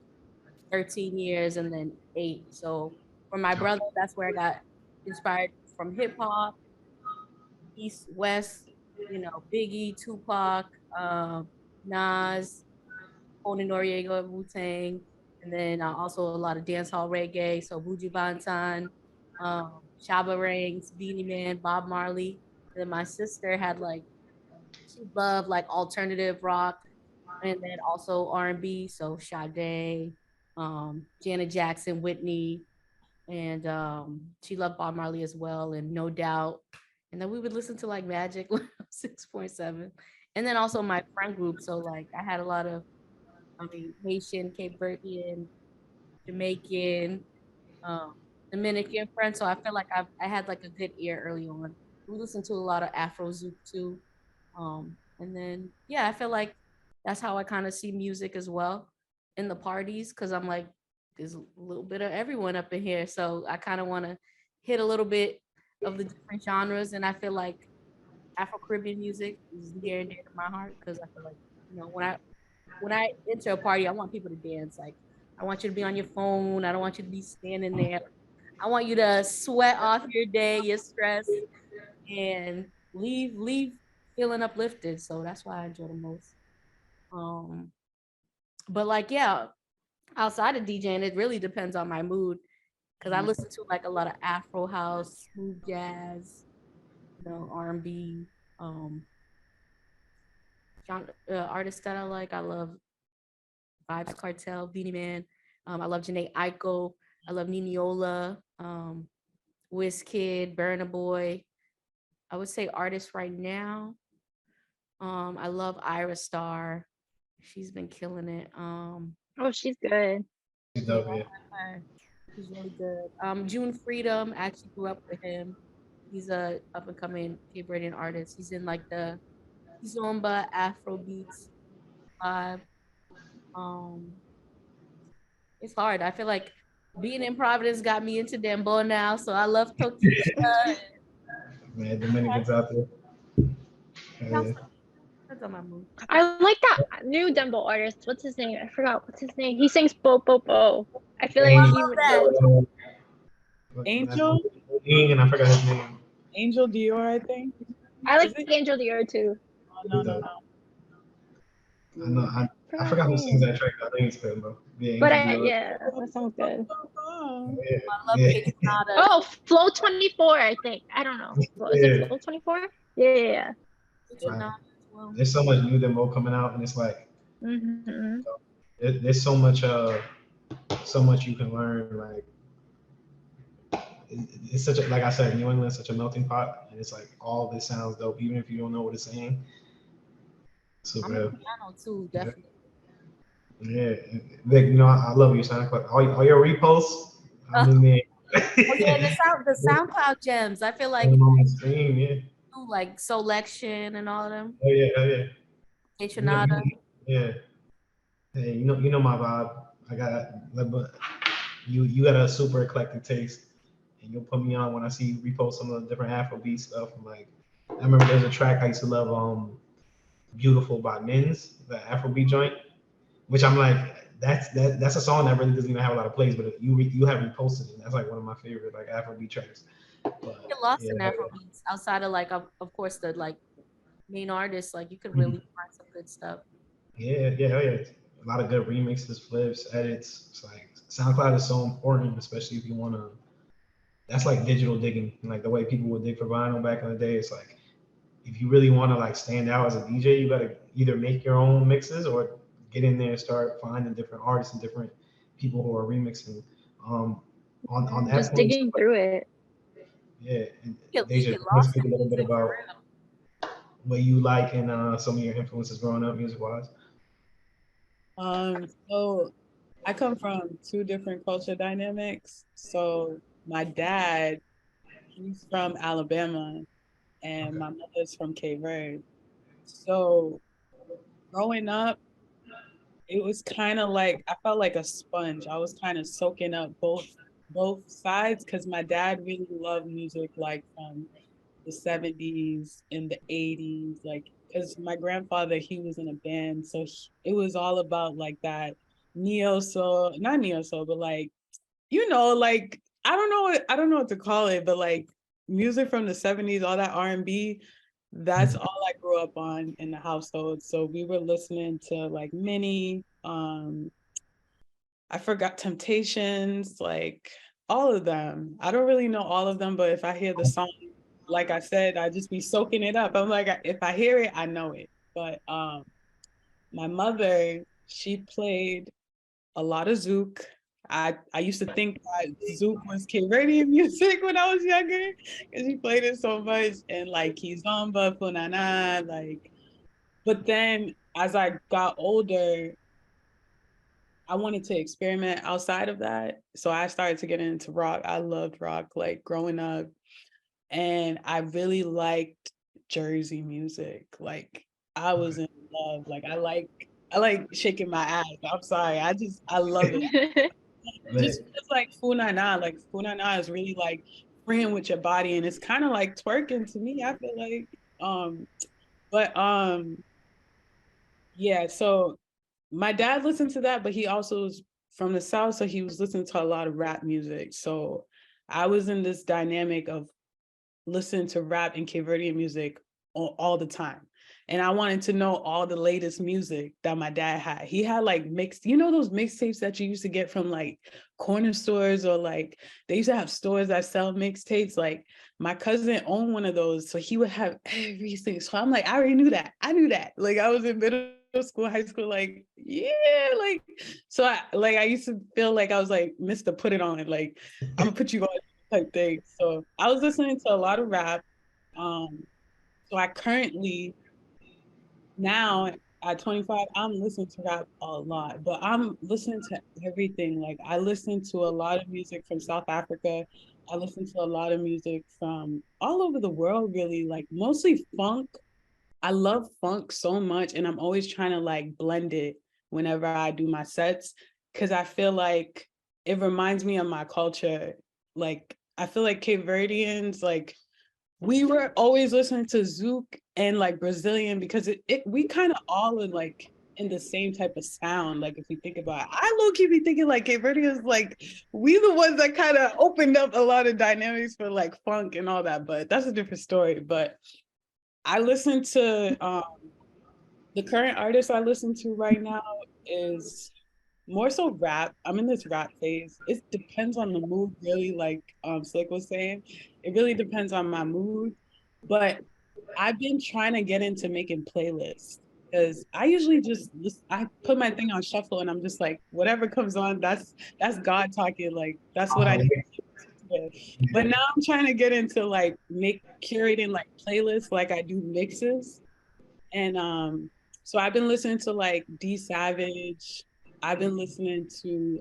13 years and then 8. So for my brother, that's where I got inspired from hip hop, East, West, Biggie, Tupac, Nas, Tony Noriega, Wu Tang, and then also a lot of dancehall reggae. So Buju Banton, Shabba Ranks, Beanie Man, Bob Marley. And then my sister had like she loved like alternative rock, and then also R&B. So Sade, Janet Jackson, Whitney, and she loved Bob Marley as well, and No Doubt. And then we would listen to like Magic 6.7, and then also my friend group. So like I had a lot of, Haitian, Cape Verdean, Jamaican, um, Dominican friends. So I feel like I had like a good ear early on. We listened to a lot of Afro Zouk too. And then yeah, I feel like that's how I kind of see music as well. in the parties because I'm like, there's a little bit of everyone up in here. So I kind of want to hit a little bit of the different genres. And I feel like Afro-Caribbean music is near and dear to my heart because I feel like, when I enter a party, I want people to dance. Like, I want you to be on your phone. I don't want you to be standing there. I want you to sweat off your day, your stress, and leave feeling uplifted. So that's why I enjoy the most. But like, yeah, outside of DJing, it really depends on my mood because I listen to like a lot of Afro house, smooth jazz, R&B, artists that I like. I love Vibes Cartel, Beanie Man. I love Janae Aiko. I love Niniola, Wizkid, Burna Boy. I would say artists right now. I love Ira Star. She's been killing it. Oh, she's good. Yeah, he's really good. June Freedom, I actually grew up with him. He's a up and coming Cape Verdean artist. He's in like the Kizomba Afro beats vibe. Um, it's hard. I feel like being in Providence got me into Dembo now, so I love Tokisha. Man, Dominicans out there. That's on my mood. I like that new Dembo artist. What's his name? I forgot. What's his name? He sings Bo Bo Bo. I feel like he would know. Angel? And I forgot his name. Angel Dior, I think. I like Angel Dior too. Oh, no. I know. I forgot who sings that track. I think it's good, bro. Yeah, But Angel Dior. that sounds good. Yeah. I love Yeah. Oh, Flow 24, I think. I don't know. Is it Flow 24? Yeah. Right. There's so much new demo coming out, and it's like there's so much you can learn. Like it's such a, like I said, New England's such a melting pot, and it's like all this sounds dope, even if you don't know what it's saying. So I'm a piano too, definitely. Yeah, Vick, I love your SoundCloud. All your reposts, I'm in there. Oh yeah, the SoundCloud gems. I feel like on the screen, yeah. like Selection and all of them. Oh yeah. H&R. Yeah. Hey, you know my vibe. I got, but you got a super eclectic taste, and you'll put me on when I see you repost some of the different Afrobeat stuff. I'm like, I remember there's a track I used to love, "Beautiful" by Nins, the Afrobeat joint, which I'm like, that's a song that really doesn't even have a lot of plays, but you have reposted it. That's like one of my favorite like Afrobeat tracks. But, Get lost in Afrobeats outside of like of course the like main artists. Like you could really find some good stuff. Yeah. A lot of good remixes, flips, edits. It's like SoundCloud is so important, especially if you want to. That's like digital digging, like the way people would dig for vinyl back in the day. It's like if you really want to like stand out as a DJ, you got to either make your own mixes or get in there and start finding different artists and different people who are remixing. On that just point, digging through it. Yeah, You Deja, get let's lost speak a in little bit music for about real. what you like and some of your influences growing up music wise. So I come from two different culture dynamics. So my dad, he's from Alabama, and my mother's from Cape Verde. So growing up, it was kind of like I felt like a sponge. I was kind of soaking up both sides because my dad really loved music like from the 70s and the 80s, like because my grandfather, he was in a band, so it was all about like that neo soul, not neo soul, but like like I don't know what to call it, but like music from the 70s, all that R&B, that's all I grew up on in the household. So we were listening to like Minnie, I forgot Temptations, like all of them. I don't really know all of them, but if I hear the song, like I said, I just be soaking it up. I'm like, if I hear it, I know it. But my mother, she played a lot of Zouk. I used to think that Zouk was Caribbean music when I was younger because she played it so much, and like Kizomba, Punana, like. But then as I got older, I wanted to experiment outside of that, so I started to get into rock. I loved rock like growing up, and I really liked Jersey music. Like I was in love. Like I like I like shaking my ass. I'm sorry. I love it. Just feels like Funana. Like Funana is really like freeing with your body, and it's kind of like twerking to me. I feel like, but yeah. So my dad listened to that, but he also was from the South, so he was listening to a lot of rap music. So I was in this dynamic of listening to rap and Cape Verdean music all the time. And I wanted to know all the latest music that my dad had. He had like mixed, you know, those mixtapes that you used to get from like corner stores, or like they used to have stores that sell mixtapes. Like my cousin owned one of those. So he would have everything. So I'm like, I already knew that. I knew that. Like I was in middle school, high school, like, yeah, like, so I used to feel like I was like, Mr. Put It On, like, I'm gonna put you on type thing. So I was listening to a lot of rap. So I currently, now at 25, I'm listening to rap a lot, but I'm listening to everything. Like I listen to a lot of music from South Africa. I listen to a lot of music from all over the world, really, like mostly funk. I love funk so much, and I'm always trying to like blend it whenever I do my sets, because I feel like it reminds me of my culture. Like I feel like Cape Verdeans, like we were always listening to Zouk and like Brazilian, because we kind of all are like in the same type of sound. Like if we think about it, I low key be thinking like Cape Verdeans, like we the ones that kind of opened up a lot of dynamics for like funk and all that, but that's a different story. But I listen to the current artist I listen to right now is more so rap. I'm in this rap phase. It depends on the mood, really, like Slick was saying. It really depends on my mood. But I've been trying to get into making playlists, because I usually just I put my thing on shuffle and I'm just like, whatever comes on, that's God talking. Like that's what I need to do. But now I'm trying to get into like curating like playlists, like I do mixes. And so I've been listening to like D Savage. I've been listening to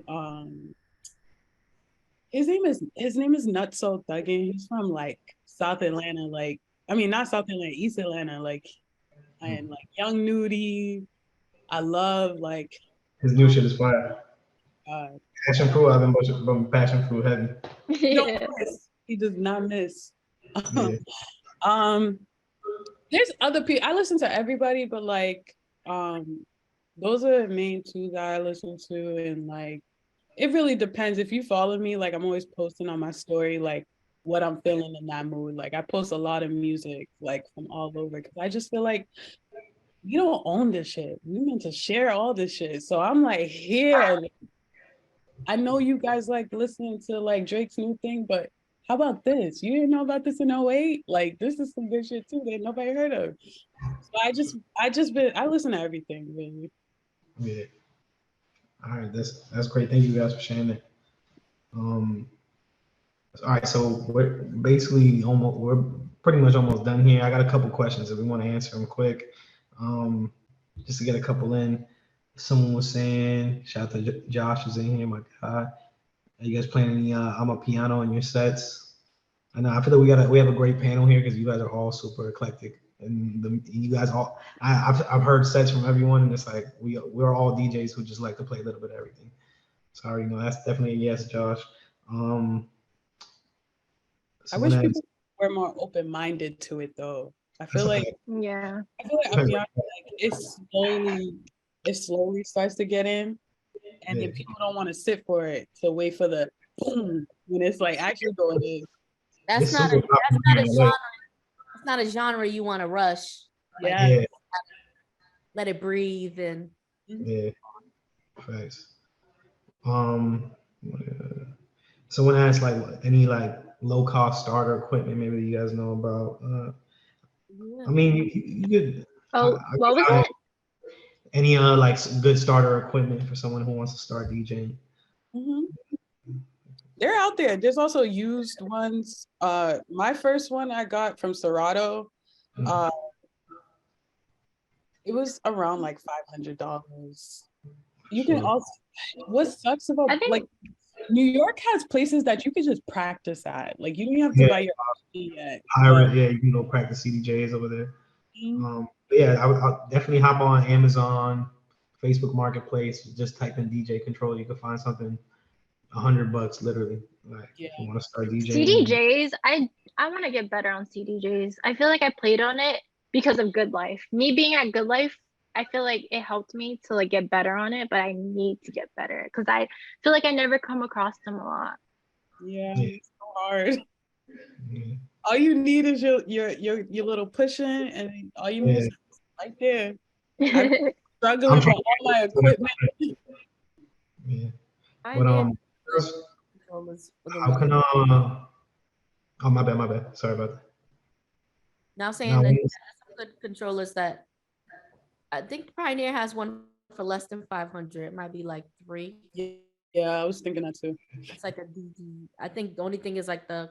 his name is Nutso Thuggin. He's from like South Atlanta, like I mean not South Atlanta, East Atlanta, like, and like Young Nudie. I love like His new shit is fire. uh Passion fruit. I've been bumping passion fruit heavy. he Yeah. don't miss. He does not miss. Yeah. There's other people I listen to everybody, but like those are the main two that I listen to. And like it really depends. If you follow me, like I'm always posting on my story like what I'm feeling in that mood. Like I post a lot of music like from all over, because I just feel like you don't own this shit. We meant to share all this shit. So I'm like, here. I know you guys like listening to like Drake's new thing, but how about this? You didn't know about this in '08? Like this is some good shit too that nobody heard of. So I listen to everything really. Yeah. All right. That's great. Thank you guys for sharing that. Um. All right. So we're pretty much almost done here. I got a couple questions if we want to answer them quick. Um. Just to get a couple in. Someone was saying, shout out to Josh is in here. My God. Are you guys playing any I'm a piano in your sets? I know I feel like we have a great panel here because you guys are all super eclectic, and you guys all I've heard sets from everyone, and it's like we're all DJs who just like to play a little bit of everything. Sorry, that's definitely a yes, Josh. Um, I wish people were more open-minded to it though. I feel like Yeah. a piano, like it slowly starts to get in, and then people don't want to sit for it to wait for the boom when it's like actually going in. That's not a genre. It's not a genre you want to rush. Like, Yeah. let it breathe and Yeah. Facts. Someone asked like any like low cost starter equipment maybe you guys know about. I mean you could. Oh, what was it? Any like good starter equipment for someone who wants to start DJing? They're out there. There's also used ones. My first one I got from Serato. It was around like $500. You can also. What sucks about like New York has places that you can just practice at. Like you don't have to buy your own yet. Yeah, you can go practice CDJs over there. Yeah, I'll definitely hop on Amazon, Facebook Marketplace. Just type in DJ controller. You can find something $100 literally. Like if you want to start DJing. CDJs, I want to get better on CDJs. I feel like I played on it because of Good Life. Me being at Good Life, I feel like it helped me to like get better on it, but I need to get better because I feel like I never come across them a lot. Yeah, it's so hard. Yeah. All you need is your little pushing, and all you need is right there. I'm struggling with all my equipment. Yeah. But Pioneer girls, controllers for the how can oh my bad. Sorry about that. Now saying Now, that some good controllers that I think Pioneer has one for less than 500. It might be like 3. Yeah, I was thinking that too. It's like a DD. I think the only thing is like the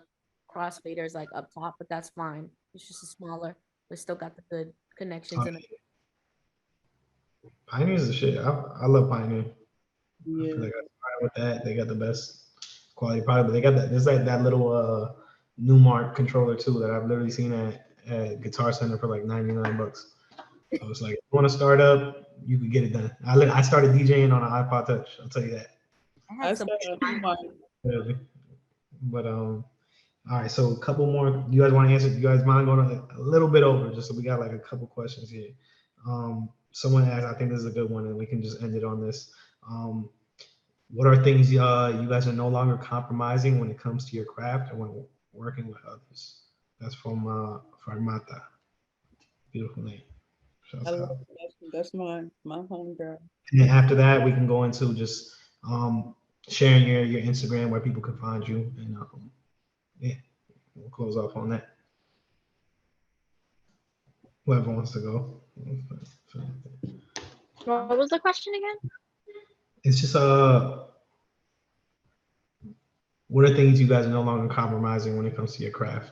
crossfader is like up top, but that's fine. It's just a smaller, but still got the good connections in it. Pioneer's the shit. I love Pioneer. Yeah. I feel like I started with that. They got the best quality product, but they got that. There's like that little Newmark controller too that I've literally seen at Guitar Center for like $99. So it's like, if you want to start up, you can get it done. I started DJing on an iPod Touch. I'll tell you that. I had some. Really. But all right. So a couple more. You guys want to answer? You guys mind going a little bit over, just so we got like a couple questions here. Someone asked. I think this is a good one, and we can just end it on this. What are things you guys are no longer compromising when it comes to your craft and when working with others? That's from Farmata. Beautiful name. I love that's my home girl. And then after that, we can go into just sharing your Instagram where people can find you, and yeah, we'll close off on that. Whoever wants to go. What was the question again? It's just what are things you guys are no longer compromising when it comes to your craft?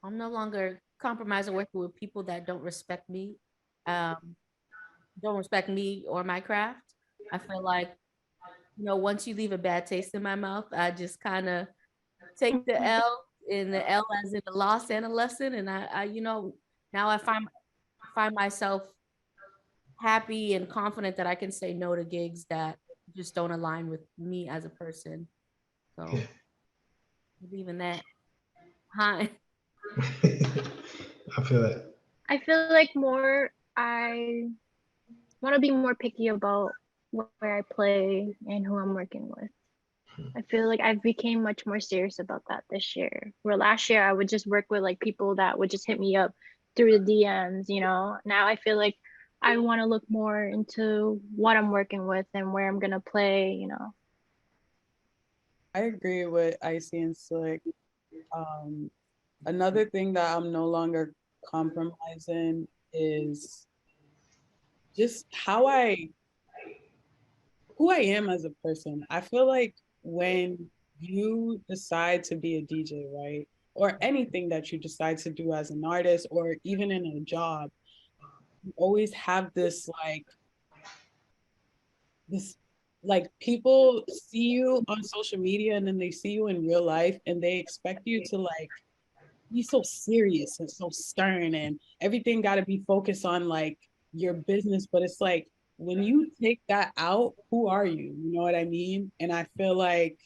I'm no longer compromising working with people that don't respect me, or my craft. I feel like, once you leave a bad taste in my mouth, I just kind of take the L, in the L as in the loss and a lesson. And I now I find myself happy and confident that I can say no to gigs that just don't align with me as a person. So leaving that behind. I feel that. I feel like I want to be more picky about where I play and who I'm working with. I feel like I've became much more serious about that this year. Where last year I would just work with like people that would just hit me up through the DMs, Now I feel like I want to look more into what I'm working with and where I'm gonna play, I agree with Icy and Slick. Another thing that I'm no longer compromising is just who I am as a person. I feel like when you decide to be a DJ, right? Or anything that you decide to do as an artist or even in a job, you always have this people see you on social media and then they see you in real life and they expect you to like be so serious and so stern and everything got to be focused on like your business, but it's like when you take that out, who are you? You know what I mean? And I feel like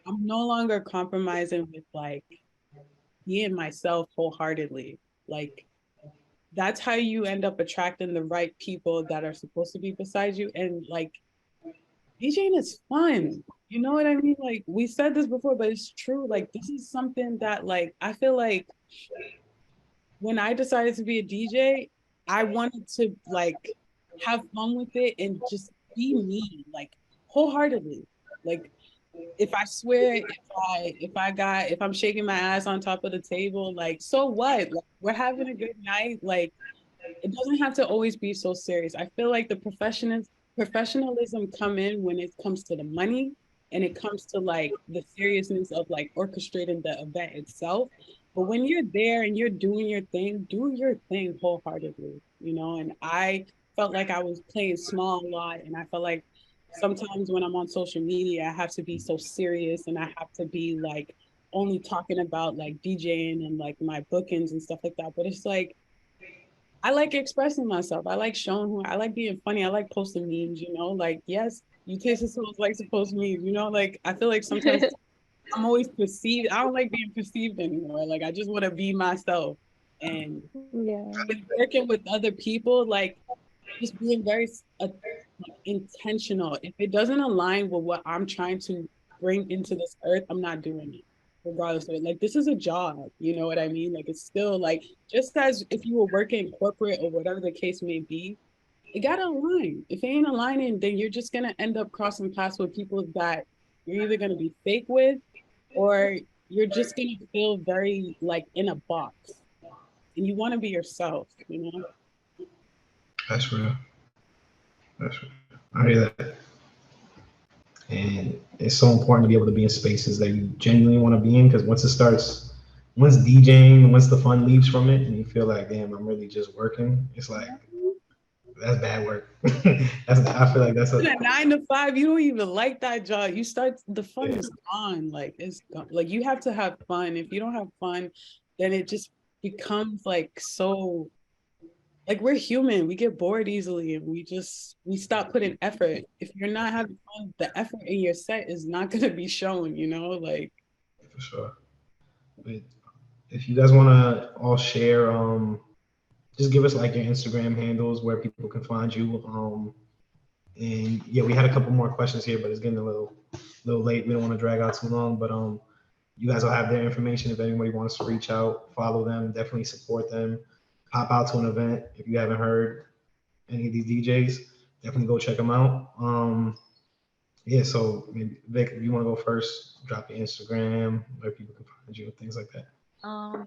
I'm no longer compromising with like being myself wholeheartedly. Like that's how you end up attracting the right people that are supposed to be beside you. And like DJing is fun. You know what I mean? Like we said this before, but it's true. Like this is something that like I feel like when I decided to be a DJ, I wanted to like have fun with it and just be me, like wholeheartedly. Like if I swear, if I'm shaking my ass on top of the table, like so what? Like, we're having a good night. Like it doesn't have to always be so serious. I feel like the professionalism come in when it comes to the money and it comes to like the seriousness of like orchestrating the event itself. But when you're there and you're doing your thing, do your thing wholeheartedly, And I felt like I was playing small a lot, and I felt like sometimes when I'm on social media, I have to be so serious and I have to be like only talking about like DJing and like my bookings and stuff like that. But it's like I like expressing myself. I like showing who I like being funny. I like posting memes, you know, like yes, Utastelesshoes like to post memes, you know, like I feel like sometimes I'm always perceived. I don't like being perceived anymore. Like I just want to be myself. And Yeah. with working with other people, like just being very intentional. If it doesn't align with what I'm trying to bring into this earth, I'm not doing it. Regardless of it, like this is a job, you know what I mean? Like it's still like just as if you were working corporate or whatever the case may be, it gotta align. If it ain't aligning, then you're just gonna end up crossing paths with people that you're either gonna be fake with, or you're just gonna feel very like in a box. And you want to be yourself, you know? That's real. That's real. I hear that. And it's so important to be able to be in spaces that you genuinely want to be in, because once DJing, once the fun leaves from it and you feel like, damn, I'm really just working, it's like, that's bad work. I feel like that's A 9 to 5, you don't even like that job. You start, the fun is gone. Like it's gone. Like you have to have fun. If you don't have fun, then it just becomes like so, like we're human. We get bored easily and we stop putting effort. If you're not having fun, the effort in your set is not gonna be shown, you know? Like for sure. But if you guys want to all share, just give us like your Instagram handles where people can find you. And yeah, we had a couple more questions here, but it's getting a little late. We don't want to drag out too long, but you guys will have their information if anybody wants to reach out, follow them, definitely support them. Pop out to an event if you haven't heard any of these DJs. Definitely go check them out. Yeah, so maybe Vic, if you want to go first, drop your Instagram where people can find you, things like that, Um,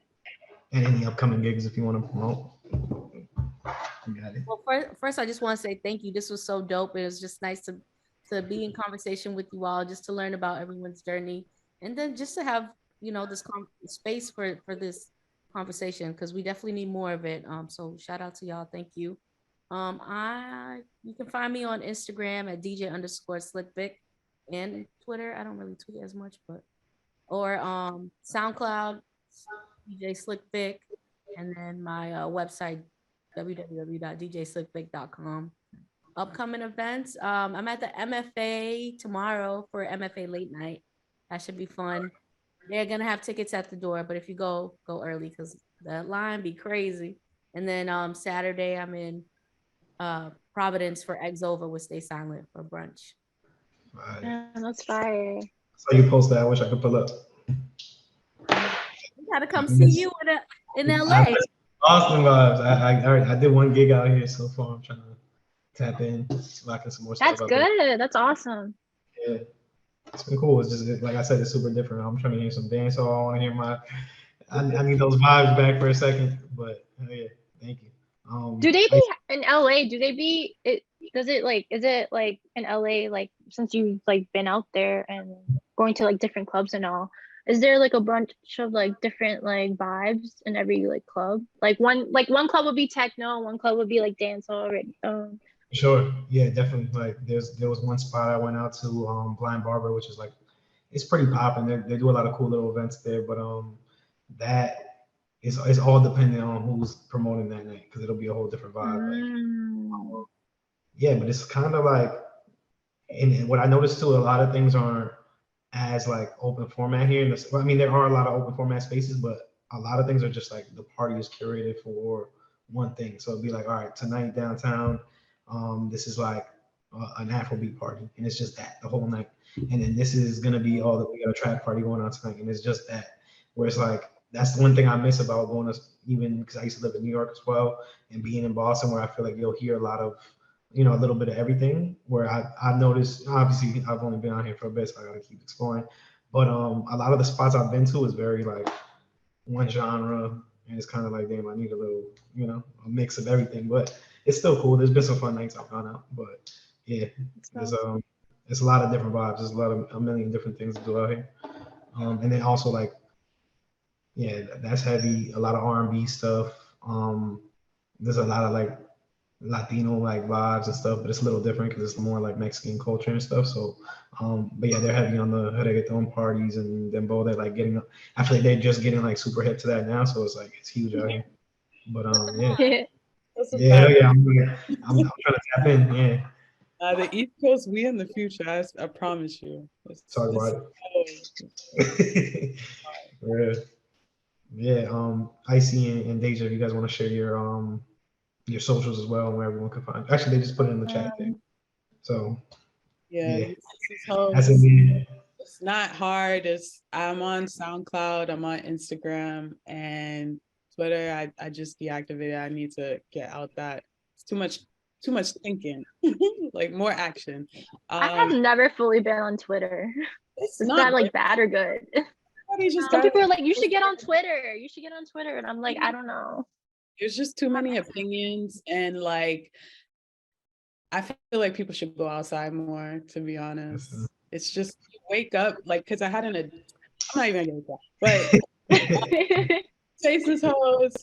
and any upcoming gigs if you want to promote. You got it. well, first, I just want to say thank you. This was so dope. It was just nice to be in conversation with you all, just to learn about everyone's journey, and then just to have this space for this conversation, because we definitely need more of it. So shout out to y'all. Thank you. I You can find me on Instagram at DJ_SlickVick, and Twitter. I don't really tweet as much, but or SoundCloud DJ SlickVick, and then my website www.djslickvick.com. Upcoming events. I'm at the MFA tomorrow for MFA late night. That should be fun. They're gonna have tickets at the door, but if you go early because the line be crazy. And then Saturday I'm in Providence for Eggs Over with Stay Silent for brunch. Right. Yeah, that's fire. So you post that. I wish I could pull up. We gotta come see you in LA. Austin vibes. I did one gig out here so far. I'm trying to tap in, locking some more stuff That's up. good. That's awesome. Yeah, it's been cool. It's just like I said, it's super different. I'm trying to hear some dance, so I want to hear I need those vibes back for a second. But yeah, thank you. Do they be in LA? Do they be it? Does it like? Is it like in LA? Like since you've like been out there and going to like different clubs and all, is there like a bunch of like different like vibes in every like club? Like one club would be techno, one club would be like dance already. Sure. Yeah, definitely. Like there was one spot I went out to, Blind Barber, which is like it's pretty popping. They do a lot of cool little events there, but that it's all dependent on who's promoting that night because it'll be a whole different vibe. Like, yeah, but it's kind of like, and what I noticed too, a lot of things aren't as like open format here. I mean, there are a lot of open format spaces, but a lot of things are just like the party is curated for one thing. So it'd be like, all right, tonight downtown, this is like an Afrobeat party, and it's just that the whole night. And then this is gonna be all that we got a trap party going on tonight, and it's just that. Where it's like that's the one thing I miss about going to, even because I used to live in New York as well, and being in Boston, where I feel like you'll hear a lot of a little bit of everything. Where I've noticed, obviously, I've only been out here for a bit, so I got to keep exploring. But a lot of the spots I've been to is very like one genre, and it's kind of like, damn, I need a little, a mix of everything. But it's still cool. There's been some fun nights I've gone out, but yeah, there's it's a lot of different vibes. There's a million different things to do out here, and then also like, yeah, that's heavy. A lot of R&B stuff. There's a lot of like Latino like vibes and stuff, but it's a little different because it's more like Mexican culture and stuff. So, but yeah, they're heavy on the reggaeton parties and dembow. They're like getting, I feel like they're just getting like super hip to that now. So it's like it's huge out here. But yeah. Yeah. I'm trying to tap in. Yeah. The East Coast, we in the future. I promise you. Talk about it. Yeah. Yeah. Icy and Deja, if you guys want to share your socials as well, and where everyone can find. Actually, they just put it in the chat there. So Yeah, yeah, this is how that's it. it's not hard. I'm on SoundCloud, I'm on Instagram and Twitter. I just deactivated. I need to get out that. It's too much thinking. Like more action. I have never fully been on Twitter. It's Is not that like bad or good? Some people are like, you should get on Twitter. You should get on Twitter. And I'm like, I don't know. There's just too many opinions, and like I feel like people should go outside more, to be honest. It's just wake up, like, because I'm not even gonna get that, but Chases Hoes,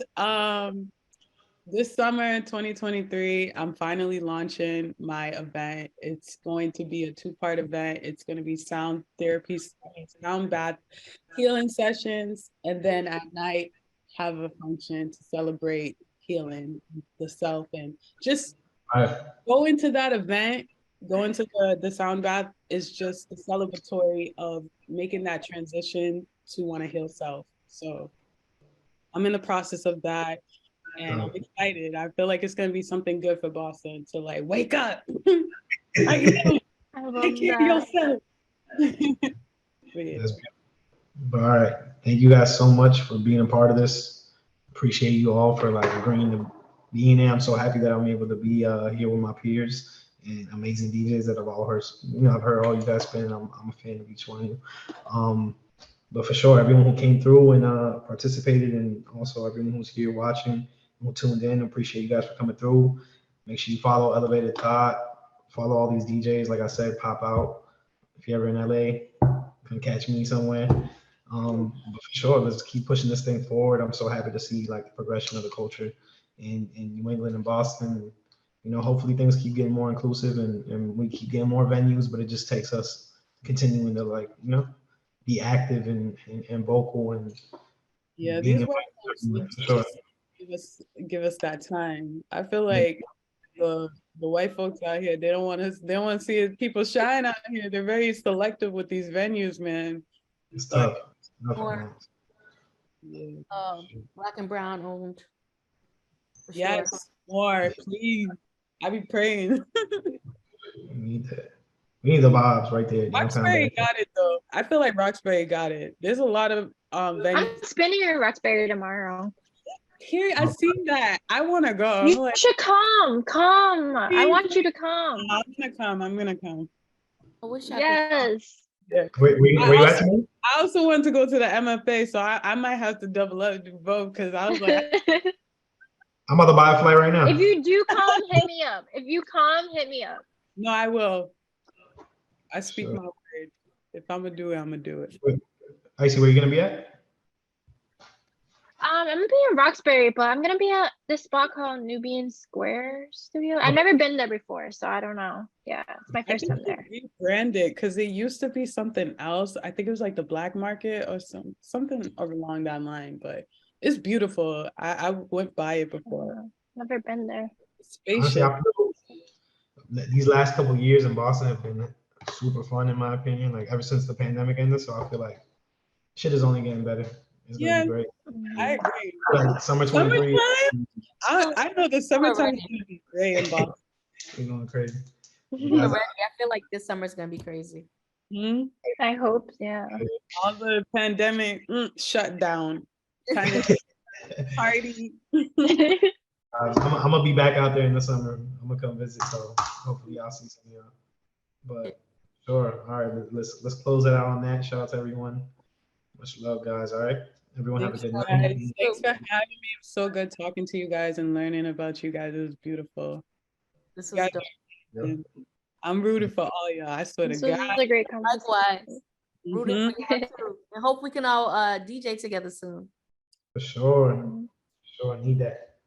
this summer 2023, I'm finally launching my event. It's going to be a 2-part event. It's going to be sound therapy, sound bath healing sessions, and then at night have a function to celebrate healing the self, and just go into that event. Go into the sound bath is just the celebratory of making that transition to want to heal self. So I'm in the process of that. And I'm excited. I feel like it's gonna be something good for Boston to like wake up. Take care of yourself. But all right, thank you guys so much for being a part of this. Appreciate you all for like agreeing to be in there. I'm so happy that I'm able to be here with my peers and amazing DJs that I've all heard. I've heard all you guys spin. I'm a fan of each one of you. But for sure, everyone who came through and participated, and also everyone who's here watching, who tuned in, appreciate you guys for coming through. Make sure you follow Elevated Thought, follow all these DJs. Like I said, pop out. If you're ever in LA, come catch me somewhere. But for sure, let's keep pushing this thing forward. I'm so happy to see like the progression of the culture in New England and Boston. Hopefully things keep getting more inclusive and we keep getting more venues, but it just takes us continuing to be active and vocal and these white folks give us that time. I feel like the white folks out here, they don't want to see people shine out here. They're very selective with these venues, man. It's tough. Black and brown owned. Yes, sure. More, please. I be praying. We need that. We need the vibes right there. Roxbury got it though. I feel like Roxbury got it. There's a lot of venues. I'm spinning in Roxbury tomorrow. Here, I seen that. I want to go. You should come. I want you to come. I'm gonna come. I wish I could. Yeah. I also want to go to the MFA, so I might have to double up do both because I was like, I'm about to buy a flight right now. If you do come, hit me up. If you come, hit me up. No, I will. I speak my word. If I'm gonna do it, I'm gonna do it. Icy, where you gonna be at? I'm gonna be in Roxbury, but I'm gonna be at this spot called Nubian Square Studio. I've never been there before, so I don't know. Yeah, it's my first time there. Rebranded because it used to be something else. I think it was like the Black Market or something along that line. But it's beautiful. I went by it before. Never been there. Honestly, these last couple of years in Boston have been super fun in my opinion. Like ever since the pandemic ended, so I feel like shit is only getting better. It's gonna be great. I agree. Like summer 23. I know the summertime is gonna be great in Boston. We're going crazy. I feel like this summer is gonna be crazy. I hope, yeah. All the pandemic shut down. Kind of party. I'm gonna be back out there in the summer. I'm gonna come visit, so hopefully I'll see some of y'all. But sure, all right. Let's close it out on that. Shout out to everyone. Much love, guys. All right, everyone have a good night. Thanks for having me. It was so good talking to you guys and learning about you guys. It was beautiful. This was dope. I'm rooting for all y'all. I swear to God. This was a great conversation. Likewise. Rooting for you too. And hope we can all DJ together soon. For sure. Sure, I need that.